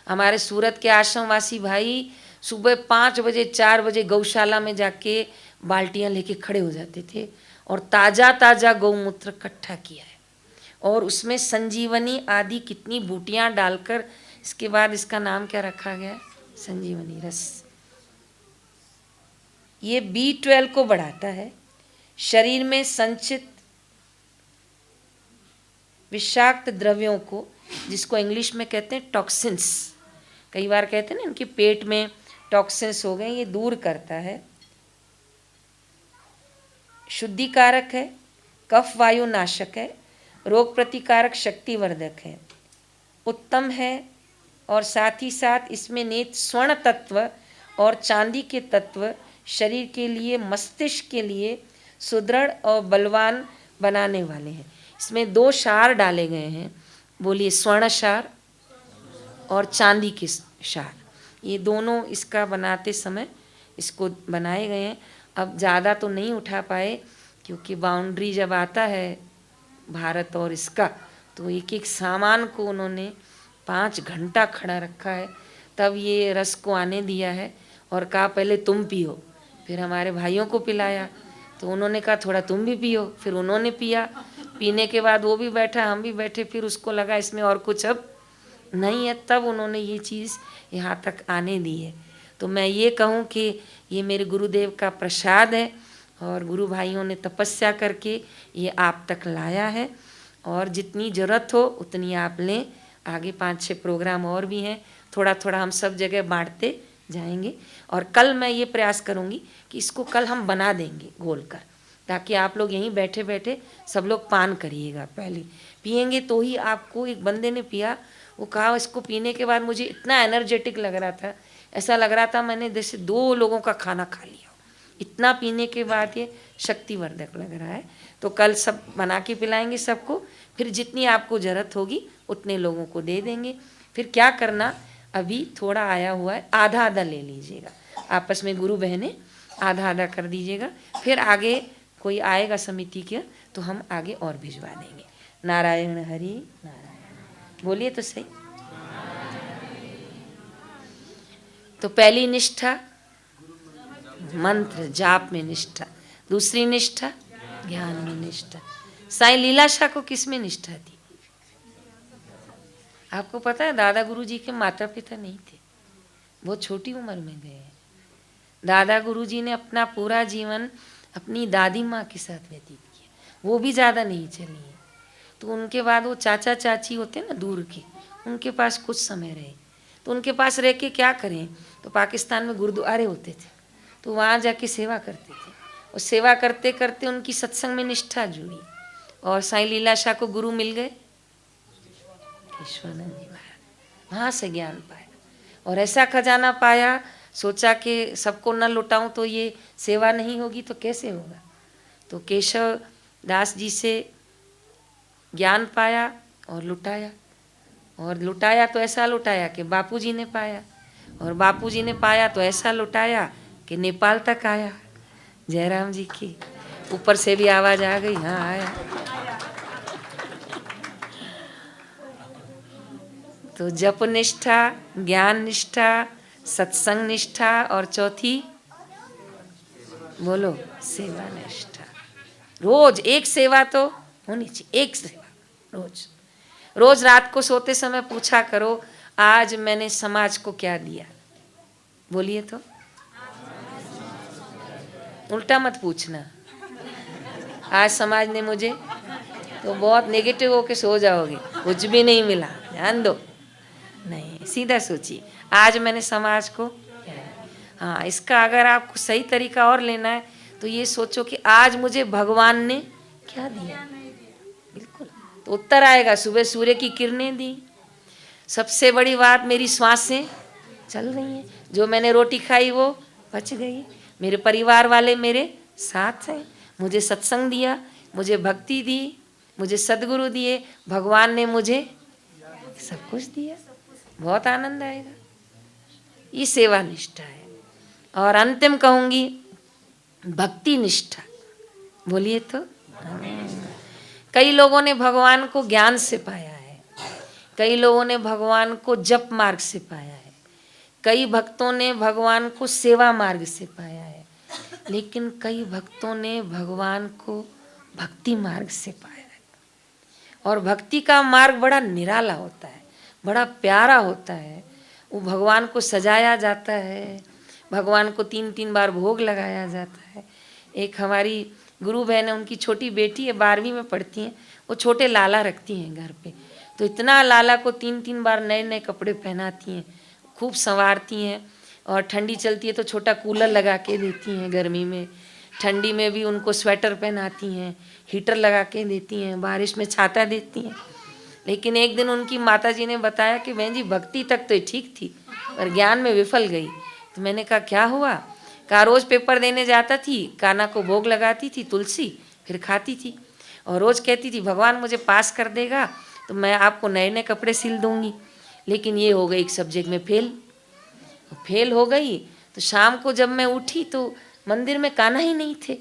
हमारे सूरत के आश्रमवासी भाई सुबह 5 बजे 4 बजे गौशाला में जाके बाल्टियां लेके खड़े हो जाते थे और ताज़ा ताज़ा गौमूत्र इकट्ठा किया है और उसमें संजीवनी आदि कितनी बूटियां डालकर, इसके बाद इसका नाम क्या रखा गया है, संजीवनी रस। ये B12 को बढ़ाता है। शरीर में संचित विषाक्त द्रव्यों को, जिसको इंग्लिश में कहते हैं टॉक्सिन्स, कई बार कहते हैं ना इनके पेट में टॉक्सिन्स हो गए, ये दूर करता है। शुद्धिकारक है, कफ वायु नाशक है, रोग प्रतिकारक शक्तिवर्धक है, उत्तम है। और साथ ही साथ इसमें निहित स्वर्ण तत्व और चांदी के तत्व शरीर के लिए, मस्तिष्क के लिए सुदृढ़ और बलवान बनाने वाले हैं। इसमें 2 क्षार डाले गए हैं, बोलिए, स्वर्ण क्षार और चांदी के क्षार। ये दोनों इसका बनाते समय इसको बनाए गए हैं। अब ज़्यादा तो नहीं उठा पाए क्योंकि बाउंड्री जब आता है भारत और इसका, तो एक एक सामान को उन्होंने 5 घंटा खड़ा रखा है, तब ये रस को आने दिया है और कहा पहले तुम पियो। फिर हमारे भाइयों को पिलाया तो उन्होंने कहा थोड़ा तुम भी पियो, फिर उन्होंने पिया। पीने के बाद वो भी बैठा, हम भी बैठे, फिर उसको लगा इसमें और कुछ अब नहीं है, तब उन्होंने ये चीज़ यहाँ तक आने दी है। तो मैं ये कहूँ कि ये मेरे गुरुदेव का प्रसाद है और गुरु भाइयों ने तपस्या करके ये आप तक लाया है। और जितनी ज़रूरत हो उतनी आप लें। आगे 5-6 प्रोग्राम और भी हैं, थोड़ा थोड़ा हम सब जगह बांटते जाएंगे। और कल मैं ये प्रयास करूँगी कि इसको कल हम बना देंगे गोल कर, ताकि आप लोग यहीं बैठे बैठे सब लोग पान करिएगा। पहले पिएंगे तो ही आपको, एक बंदे ने पिया, वो कहा इसको पीने के बाद मुझे इतना एनर्जेटिक लग रहा था, ऐसा लग रहा था मैंने जैसे 2 लोगों का खाना खा लिया। इतना पीने के बाद ये शक्तिवर्धक लग रहा है। तो कल सब बना के पिलाएंगे सबको, फिर जितनी आपको ज़रूरत होगी उतने लोगों को दे देंगे। फिर क्या करना, अभी थोड़ा आया हुआ है, आधा आधा ले लीजिएगा आपस में, गुरु बहनें आधा आधा कर दीजिएगा। फिर आगे कोई आएगा समिति के तो हम आगे और भिजवा देंगे। नारायण हरि नारायण, बोलिए तो सही। तो पहली निष्ठा मंत्र जाप में निष्ठा, दूसरी निष्ठा ज्ञान में निष्ठा। साईं लीलाशाह को किस में निष्ठा थी? आपको पता है, दादा गुरु जी के माता पिता नहीं थे, बहुत छोटी उम्र में गए। दादा गुरु जी ने अपना पूरा जीवन अपनी दादी माँ के साथ व्यतीत किया, वो भी ज़्यादा नहीं चली है। तो उनके बाद वो चाचा चाची होते हैं ना दूर के, उनके पास कुछ समय रहे। तो उनके पास रह के क्या करें, तो पाकिस्तान में गुरुद्वारे होते थे, तो वहाँ जाके सेवा करते थे। और सेवा करते करते उनकी सत्संग में निष्ठा जुड़ी और साईं लीलाशाह को गुरु मिल गए केशवानंद जी महाराज। वहाँ से ज्ञान पाया और ऐसा खजाना पाया, सोचा कि सबको न लुटाऊं तो ये सेवा नहीं होगी तो कैसे होगा। तो केशव दास जी से ज्ञान पाया और लुटाया, और लुटाया तो ऐसा लुटाया कि बापूजी ने पाया, और बापूजी ने पाया तो ऐसा लुटाया कि नेपाल तक आया। जयराम जी की ऊपर से भी आवाज आ गई, हाँ आया। तो जप निष्ठा, ज्ञान निष्ठा, सत्संग निष्ठा, और चौथी बोलो सेवा निष्ठा। रोज एक सेवा तो होनी चाहिए, एक सेवा रोज। रोज रात को सोते समय पूछा करो, आज मैंने समाज को क्या दिया। बोलिए तो, उल्टा मत पूछना आज समाज ने मुझे, तो बहुत नेगेटिव होके सो जाओगे, कुछ भी नहीं मिला, ध्यान दो। नहीं, सीधा सोचिए आज मैंने समाज को, हाँ, इसका अगर आपको सही तरीका और लेना है तो ये सोचो कि आज मुझे भगवान ने क्या दिया। बिल्कुल, तो उत्तर आएगा, सुबह सूर्य की किरणें दी। सबसे बड़ी बात, मेरी श्वासें चल रही हैं, जो मैंने रोटी खाई वो पच गई, मेरे परिवार वाले मेरे साथ हैं, मुझे सत्संग दिया, मुझे भक्ति दी, मुझे सद्गुरु दिए, भगवान ने मुझे सब कुछ दिया, बहुत आनंद आएगा। ये सेवा निष्ठा है। और अंतिम कहूंगी भक्ति निष्ठा। बोलिए तो। कई लोगों ने भगवान को ज्ञान से पाया है, कई लोगों ने भगवान को जप मार्ग से पाया है, कई भक्तों ने भगवान को सेवा मार्ग से पाया है, लेकिन कई भक्तों ने भगवान को भक्ति मार्ग से पाया है। और भक्ति का मार्ग बड़ा निराला होता है, बड़ा प्यारा होता है। वो भगवान को सजाया जाता है, भगवान को 3-3 बार भोग लगाया जाता है। एक हमारी गुरु बहन है, उनकी छोटी बेटी है, 12वीं में पढ़ती हैं, वो छोटे लाला रखती हैं घर पे, तो इतना लाला को 3-3 बार नए नए कपड़े पहनाती हैं, खूब संवारती हैं। और ठंडी चलती है तो छोटा कूलर लगा के देती हैं, गर्मी में, ठंडी में भी उनको स्वेटर पहनाती हैं, हीटर लगा के देती हैं, बारिश में छाता देती हैं। लेकिन एक दिन उनकी माताजी ने बताया कि बहन जी भक्ति तक तो ठीक थी पर ज्ञान में विफल गई। तो मैंने कहा क्या हुआ? कहा रोज़ पेपर देने जाता थी, काना को भोग लगाती थी तुलसी, फिर खाती थी, और रोज़ कहती थी भगवान मुझे पास कर देगा तो मैं आपको नए नए कपड़े सिल दूंगी। लेकिन ये हो गई एक सब्जेक्ट में फेल हो गई। तो शाम को जब मैं उठी तो मंदिर में काना ही नहीं थे।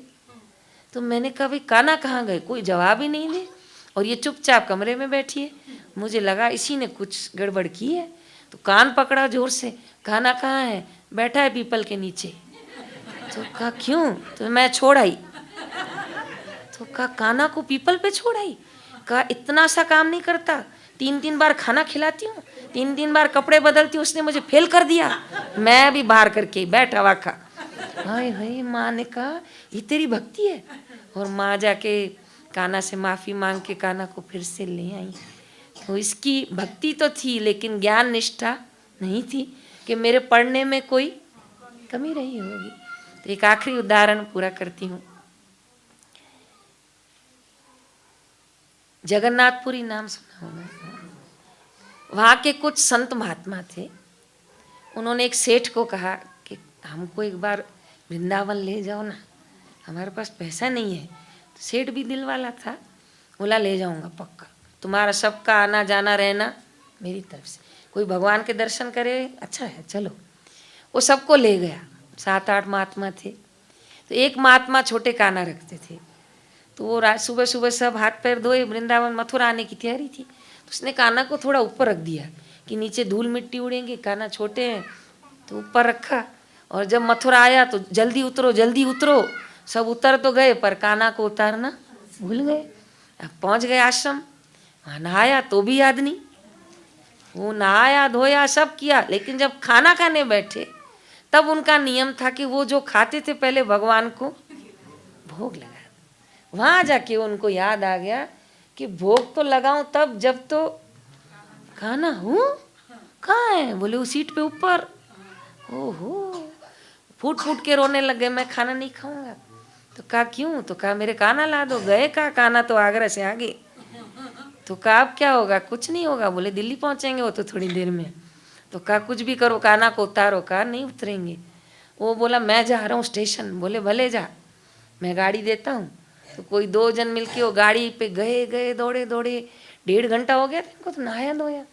तो मैंने कहा भाई काना कहाँ गए? कोई जवाब ही नहीं दे, और ये चुपचाप कमरे में बैठी है। मुझे लगा इसी ने कुछ गड़बड़ की है, तो कान पकड़ा जोर से, काना कहाँ है? बैठा है पीपल के नीचे। तो कहा क्यों? तो मैं छोड़ आई। तो कहा काना को पीपल पे छोड़ आई? कहा इतना सा काम नहीं करता, 3-3 बार खाना खिलाती हूँ, 3-3 बार कपड़े बदलती हूँ, उसने मुझे फेल कर दिया, मैं भी बाहर करके बैठा वाखा। हाय हाय, माँ ने कहा ये तेरी भक्ति है। और माँ जाके काना से माफ़ी मांग के काना को फिर से ले आई। तो इसकी भक्ति तो थी लेकिन ज्ञान निष्ठा नहीं थी कि मेरे पढ़ने में कोई कमी रही होगी। तो एक आखिरी उदाहरण पूरा करती हूँ। जगन्नाथपुरी नाम सुना होगा। वहाँ के कुछ संत महात्मा थे, उन्होंने एक सेठ को कहा कि हमको एक बार वृंदावन ले जाओ ना, हमारे पास पैसा नहीं है। तो सेठ भी दिल वाला था, बोला ले जाऊंगा पक्का, तुम्हारा सबका आना जाना रहना मेरी तरफ से, कोई भगवान के दर्शन करे अच्छा है चलो। वो सबको ले गया, 7-8 महात्मा थे। तो एक महात्मा छोटे काना रखते थे, तो वो सुबह सुबह सब हाथ पैर धोए, वृंदावन मथुरा आने की तैयारी थी। तो उसने काना को थोड़ा ऊपर रख दिया कि नीचे धूल मिट्टी उड़ेंगे, काना छोटे हैं, तो ऊपर रखा। और जब मथुरा आया तो जल्दी उतरो जल्दी उतरो, सब उतर तो गए पर काना को उतारना भूल गए। अब पहुंच गए आश्रम, वहाँ नहाया तो भी याद नहीं। वो नहाया धोया सब किया, लेकिन जब खाना खाने बैठे तब उनका नियम था कि वो जो खाते थे पहले भगवान को भोग लगाया। वहाँ जाके उनको याद आ गया कि भोग तो लगाऊं तब जब तो खाना हूँ, कहाँ है? बोले उस सीट पे ऊपर। ओहो, फूट फूट के रोने लग गए, मैं खाना नहीं खाऊंगा। तो कहा क्यों? तो कहा मेरे काना ला दो। गए कहा काना तो आगरा से आ गए। तो कहा अब क्या होगा? कुछ नहीं होगा। बोले दिल्ली पहुंचेंगे वो तो थोड़ी देर में। तो कहा कुछ भी करो, काना को उतारो। कहा नहीं उतरेंगे। वो बोला मैं जा रहा हूँ स्टेशन। बोले भले जा, मैं गाड़ी देता हूँ। तो कोई 2 जन मिलके वो गाड़ी पे गए दौड़े 1.5 घंटा हो गया था इनको, तो नहाया धोया,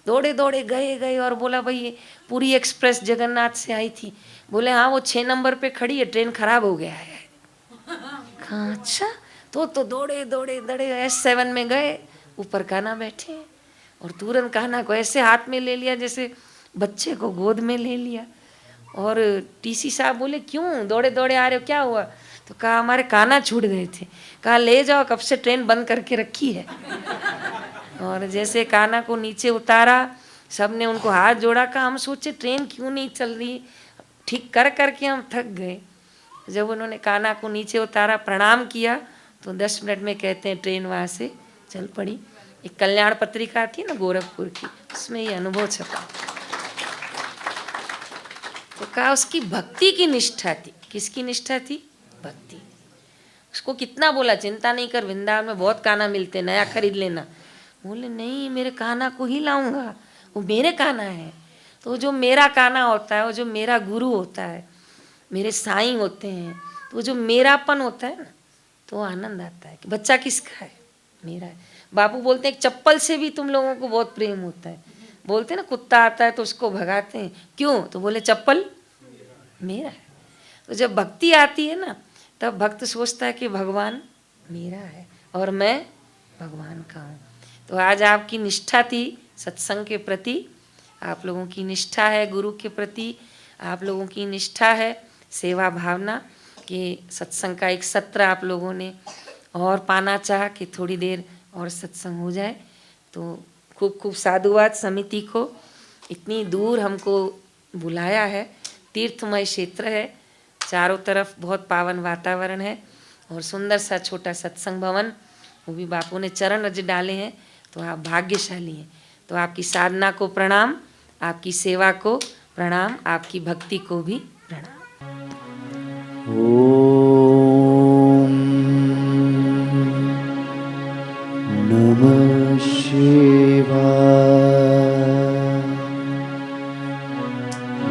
दौड़े गए और बोला भाई ये पूरी एक्सप्रेस जगन्नाथ से आई थी। बोले हाँ वो 6 नंबर पे खड़ी है, ट्रेन खराब हो गया है। कहा अच्छा। तो दौड़े S7 में गए, ऊपर काना बैठे और तुरंत काना को ऐसे हाथ में ले लिया जैसे बच्चे को गोद में ले लिया। और टीसी साहब बोले क्यों दौड़े आ रहे हो, क्या हुआ? तो कहा हमारे काना छूट गए थे। कहा ले जाओ, कब से ट्रेन बंद करके रखी है। और जैसे काना को नीचे उतारा, सबने उनको हाथ जोड़ा। कहा हम सोचे ट्रेन क्यों नहीं चल रही, ठीक करके हम थक गए। जब उन्होंने काना को नीचे उतारा, प्रणाम किया, तो 10 मिनट में कहते हैं ट्रेन वहाँ से चल पड़ी। एक कल्याण पत्रिका थी ना गोरखपुर की, उसमें ये अनुभव छपा। तो कहा उसकी भक्ति की निष्ठा थी। किसकी निष्ठा थी? भक्ति। उसको कितना बोला चिंता नहीं कर, वृंदावन में बहुत काना मिलते, नया खरीद लेना। बोले नहीं, मेरे काना को ही लाऊंगा, वो मेरे काना है। तो जो मेरा काना होता है, वो जो मेरा गुरु होता है, मेरे साईं होते हैं, तो जो मेरापन होता है ना, तो आनंद आता है कि बच्चा किसका है, मेरा है। बापू बोलते हैं एक चप्पल से भी तुम लोगों को बहुत प्रेम होता है। बोलते हैं ना कुत्ता आता है तो उसको भगाते हैं, क्यों? तो बोले चप्पल मेरा है। तो जब भक्ति आती है ना, तब भक्त सोचता है कि भगवान मेरा है और मैं भगवान का हूँ। तो आज आपकी निष्ठा थी सत्संग के प्रति, आप लोगों की निष्ठा है गुरु के प्रति, आप लोगों की निष्ठा है सेवा भावना कि सत्संग का एक सत्र आप लोगों ने और पाना चाहा कि थोड़ी देर और सत्संग हो जाए। तो खूब खूब साधुवाद समिति को, इतनी दूर हमको बुलाया है, तीर्थमय क्षेत्र है, चारों तरफ बहुत पावन वातावरण है और सुंदर सा छोटा सत्संग भवन, वो भी बापू ने चरण रज डाले हैं। तो आप भाग्यशाली हैं। तो आपकी साधना को प्रणाम, आपकी सेवा को प्रणाम, आपकी भक्ति को भी प्रणाम। ओम नमः शिवाय।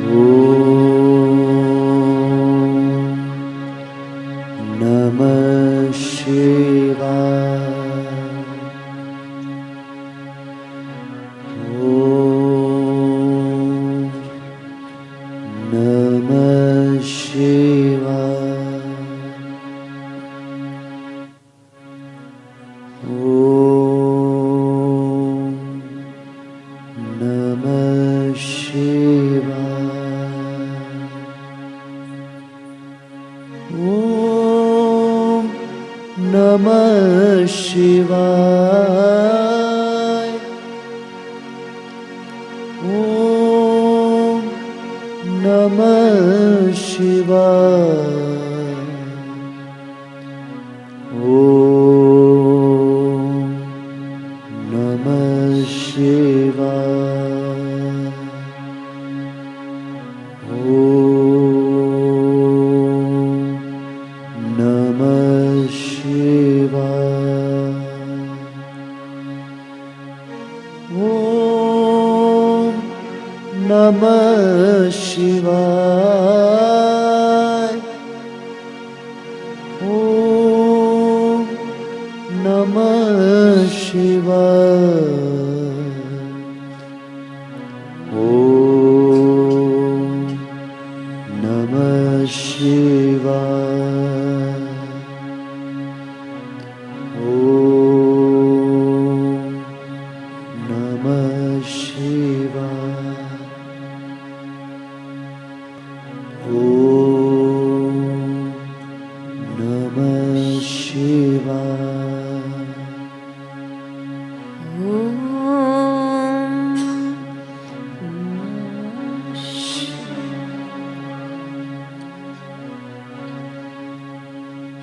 ओम नमः शिवाय। नमः शिवाय। ओम नमः शिवाय। ओम नमः शिवाय। ओम नमः शिवाय। ओम नमः शिवाय। ओम नमः शिवाय। ओम नमः शिवाय। ओम नमः शिवाय। ओम नमः शिवाय। ओम नमः शिवाय। ओम नमः शिवाय।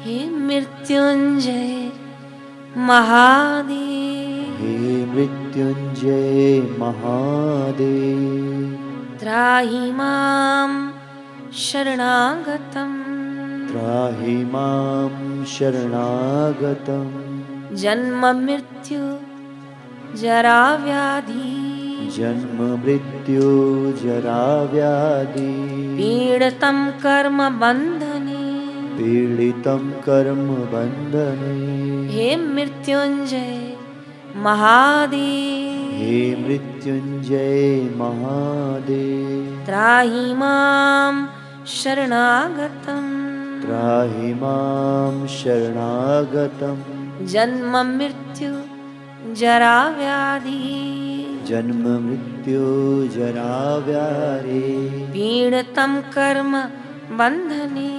हे मृत्युंजय महादेव, हे मृत्युंजय महादेव, त्राहि मां शरणागतं, त्राहि मां शरणागतं, जन्म मृत्यु जरा व्याधि, जन्म मृत्यु जरा व्याधि, पीडितं कर्म बन्धने, पीडितं कर्म बन्धने। हे मृत्युंजय महादेव, हे मृत्युंजय महादेव, त्राहि मां शरणागतं, त्राहि मां शरणागतं, जन्म मृत्यु जरा व्याधि, जन्म मृत्यु जरा व्याधि, पीडितं कर्म बन्धने,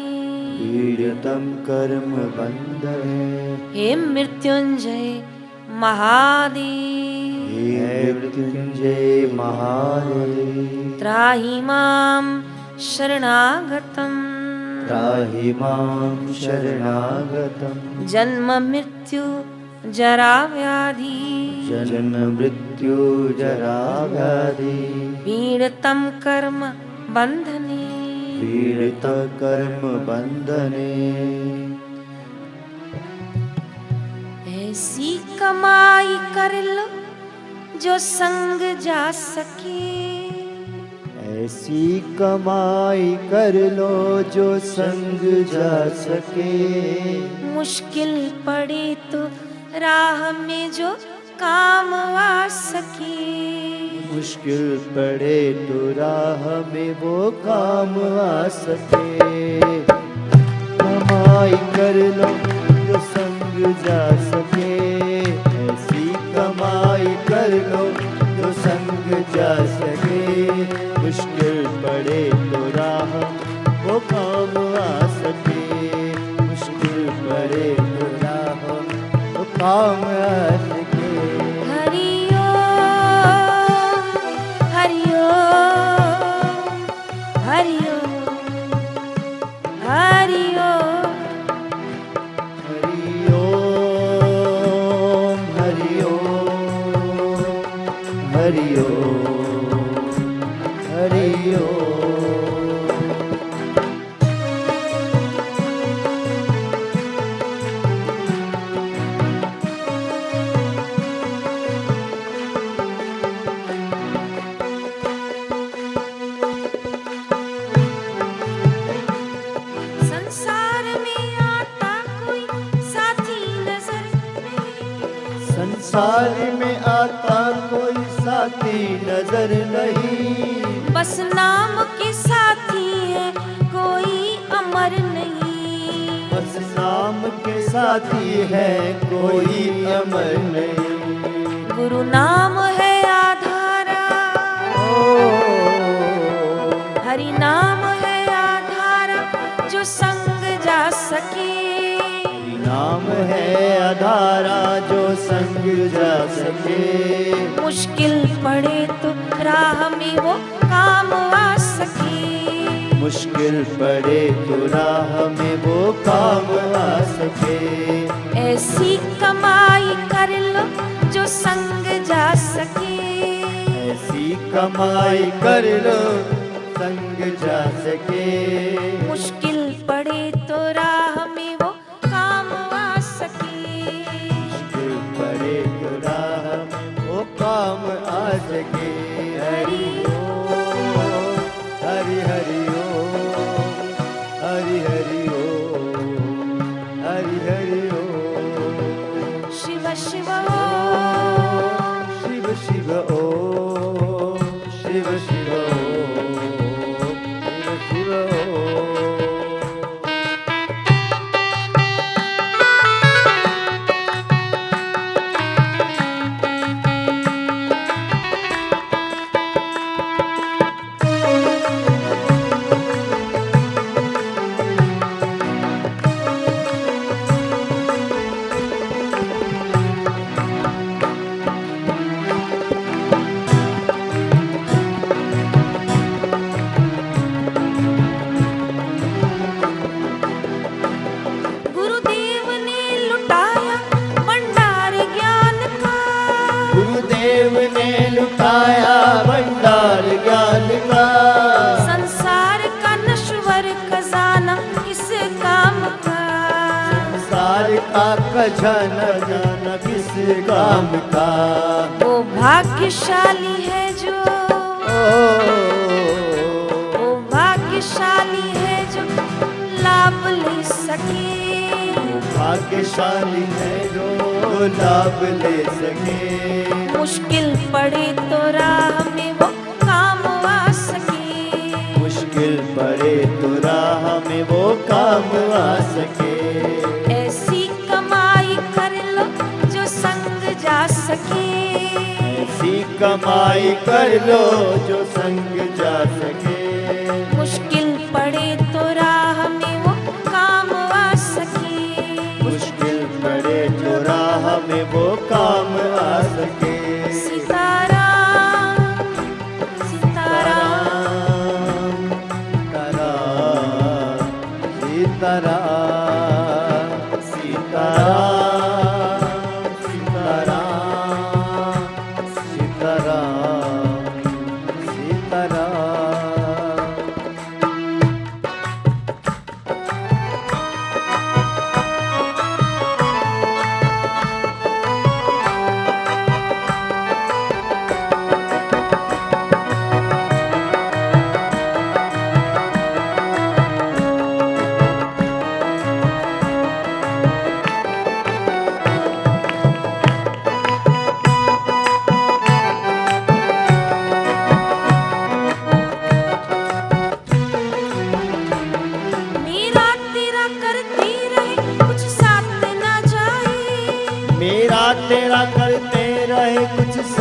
पीडितं कर्म बन्धने। हे मृत्युंजय महादेव, हे मृत्युंजय महादेव, त्राहि मां शरणागतं, त्राहि मां शरणागतं, जन्म मृत्यु जरा व्याधि, जन्म मृत्यु जरा व्याधि, पीडितं कर्म बन्धने, पीडित कर्म बंधने। ऐसी कमाई कर लो जो संग जा सके, ऐसी कमाई कर लो जो संग जा सके। मुश्किल पड़े तो राह में जो काम आ सके। मुश्किल पड़े तो राह में वो काम आ सके। कमाई कर लो जो संग जा सके। ऐसी कमाई कर लो जो संग जा सके। मुश्किल पड़े तो राह वो काम आ सके। मुश्किल पड़े तो राह वो काम आ सके। हरिओम हरिओम हरिओम हरिओम हरिओम हरिओम हरिओम। संसार में आता कोई साथी नजर नहीं। संसार में आता कोई साथी नजर नहीं। बस नाम के साथी है कोई अमर नहीं। बस नाम के साथी है कोई अमर नहीं। गुरु नाम है आधारा। हरि नाम है आधारा जो संग जा सके। नाम है आधारा जो संग जा सके। मुश्किल पड़े तो राह में वो काम आ सके। मुश्किल पड़े तो राह में वो काम आ सके। ऐसी कमाई कर लो जो संग जा सके। ऐसी कमाई कर लो संग जा सके। मुश्किल पड़े तो राह में वो काम आ सके। मुश्किल पड़े तो राह वो काम आ सके। हरि ओम हरि हरि ओम हरि हरि ओम हरि हरि ओम। शिव शिव शिव शिव ओम शिव शिव ओम शिव शिव ओम। गुरुदेव ने लुटाया भंडार ज्ञान का। गुरुदेव ने लुटाया भंडार ज्ञान का। संसार का नश्वर खजाना किस काम का। संसार का खजाना जाना किस काम का। वो भाग्यशाली है जो वो भाग्यशाली है जो लाभ ले सके। वो भाग्यशाली है जो लाभ ले सके। मुश्किल पड़े तो राह में वो काम आ सके। मुश्किल पड़े तो राह में वो काम आ सके। ऐसी कमाई कर लो जो संग जा सके। ऐसी कमाई कर लो जो संग जा सके। मुश्किल पड़े तो राह में वो काम आ सके। मुश्किल पड़े तो राह में वो काम आ सके। सीताराम सीताराम सीताराम सीताराम सीताराम सीताराम सीताराम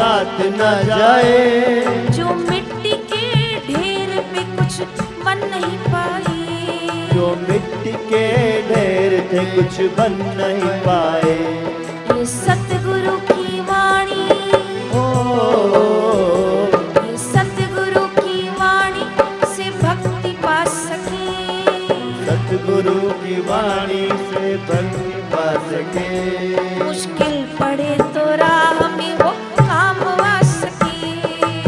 साथ न जाए। जो मिट्टी के ढेर पे कुछ बन नहीं पाए, जो मिट्टी के ढेर थे कुछ बन नहीं पाए। ये सतगुरु की वाणी, ये सतगुरु की वाणी से भक्ति पा सके। सतगुरु की वाणी से भक्ति पा सके। मुश्किल पड़े तो राह में वो काम आ सके।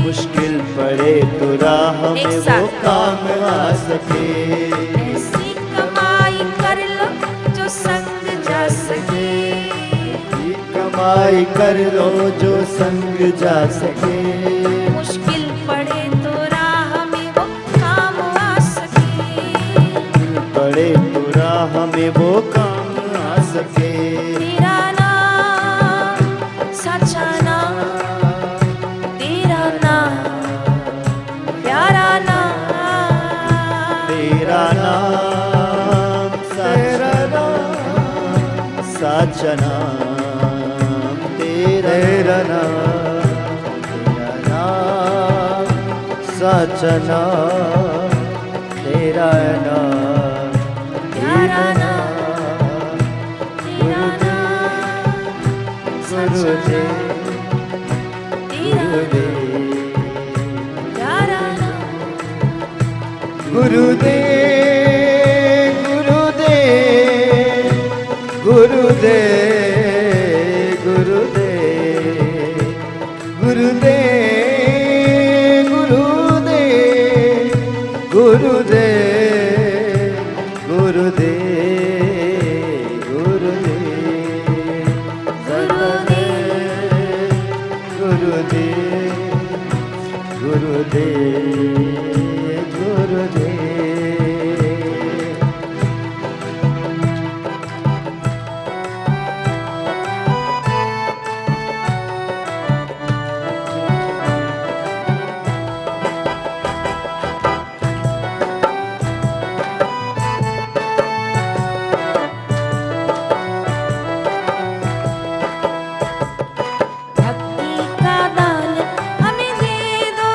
मुश्किल पड़े तो राह में वो काम आ सके। ऐसी कमाई कर लो जो संग जा सके। ऐसी कमाई कर लो जो संग जा सके। मुश्किल पड़े तो राह में वो काम आ सके। पड़े तो राह में वो काम आ सके। तेरा नाम सच्चा नाम, तेरा नाम प्यारा नाम, तेरा नाम साचा नाम, तेरा नाम साचा नाम, तेरा नाम प्यारा नाम, तेरा नाम गुरुदेव गुरुदेव प्यारा नाम। गुरुदेव गुरुदेव गुरुदेव गुरुदेव गुरुदेव गुरुदेव गुरुदेव गुरुदेव गुरुदेव गुरुदेव गुरुदेव गुरुदेव। भक्ति का दान हमें दे दो,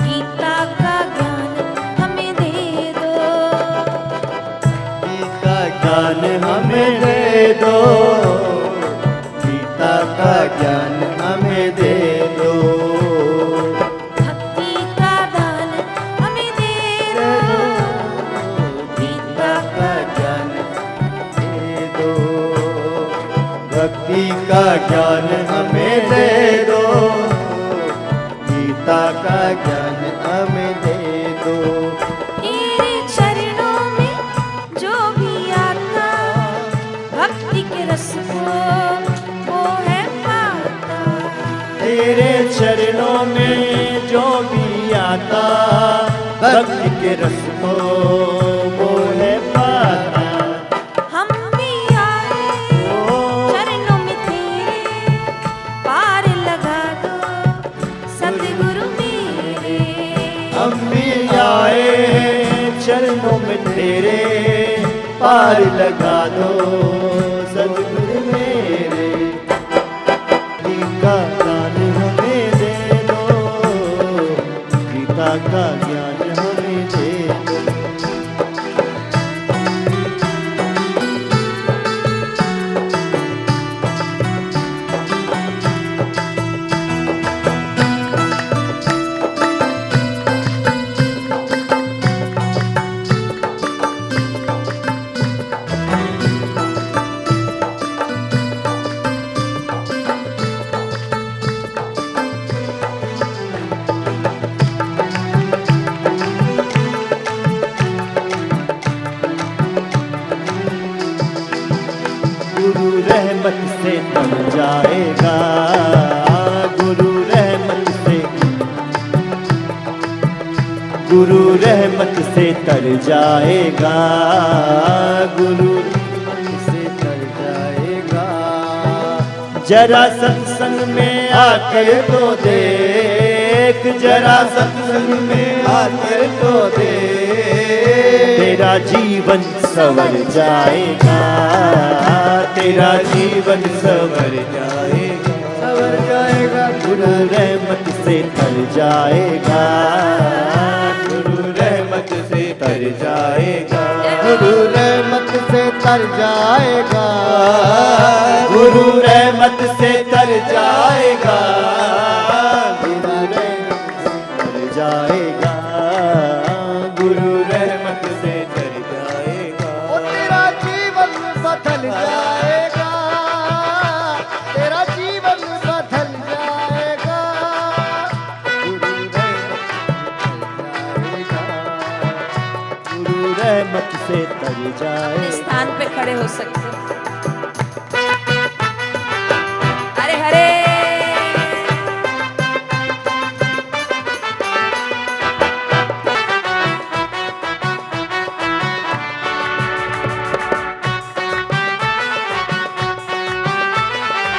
गीता का ज्ञान हमें दे दो। गीता ज्ञान हमें दे दो। गीता का ज्ञान हमें दे दो। भक्ति का दान हमें दे दो, गीता का ज्ञान दे दो। भक्ति का ज्ञान हमें दे दो। गीता का ज्ञान हमें दे दो। तेरे चरणों में जो भी आता भक्ति के रस को वो है पाता। तेरे चरणों में जो भी आता भक्ति के रस को वो है पाता। हम भी आए चरणों में तेरे, पार लगा दो सतगुरु मेरे। हम भी आए चरणों में तेरे, पार लगा दो सतगुरु मेरे। गीता ज्ञान हमें दे दो। गीता का ज्ञान हमें दे दो। गुरु रहमत से तर जाएगा। गुरु रहमत से, गुरु रहमत से तर जाएगा। गुरु रहमत से तर जाएगा। जरा सत्संग में आकर तो देख, जरा सत्संग में आकर तो देख। तेरा जीवन संवर जाएगा। तेरा जीवन संवर जाएगा, संवर जाएगा। गुरु रहमत से तर जाएगा, गुरु रहमत से तर जाएगा, गुरु रहमत से तर जाएगा, गुरु रहमत से तर जाएगा, गुरु रहमत से तर जाएगा, गुरु रहमत से तर जाएगा। ओ तेरा जीवन बदल जाएगा, तेरा जीवन बदल जाएगा, गुरु रहमत से तर जाएगा। स्थान पे खड़े हो सकते हो। हरे हरे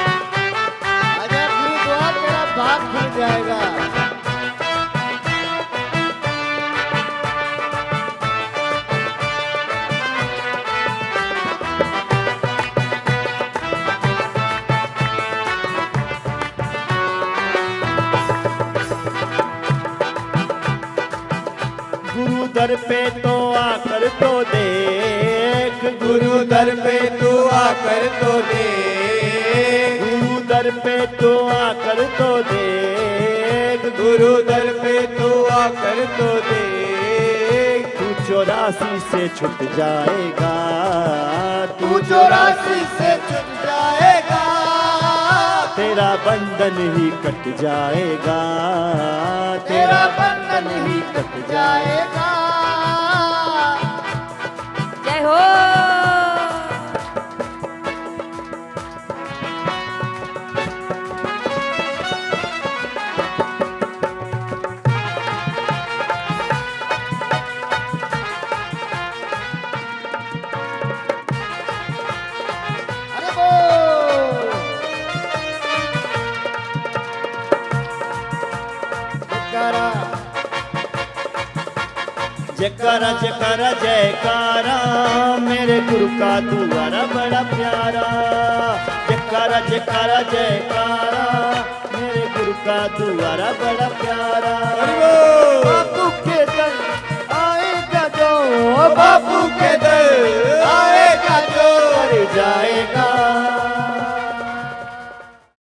अरे अपनी दुआ तेरा भाग खुल जाएगा। गुरु दर पे तो आकर तो देख, गुरु दर पे तो आकर तो देख, गुरु दर पे तो आकर तो देख, गुरु दर पे तो आकर तो देख। तू 84 से छूट जाएगा, तू 84 से छूट जाएगा, तेरा बंधन ही कट जाएगा, तेरा बंधन ही कट जाएगा। जय हो। अरे बोल जयकारा, जयकारा जयकारा मेरे गुरु का दुआरा बड़ा प्यारा, जयकारा जयकारा जयकारा मेरे गुरु का दुआरा बड़ा प्यारा,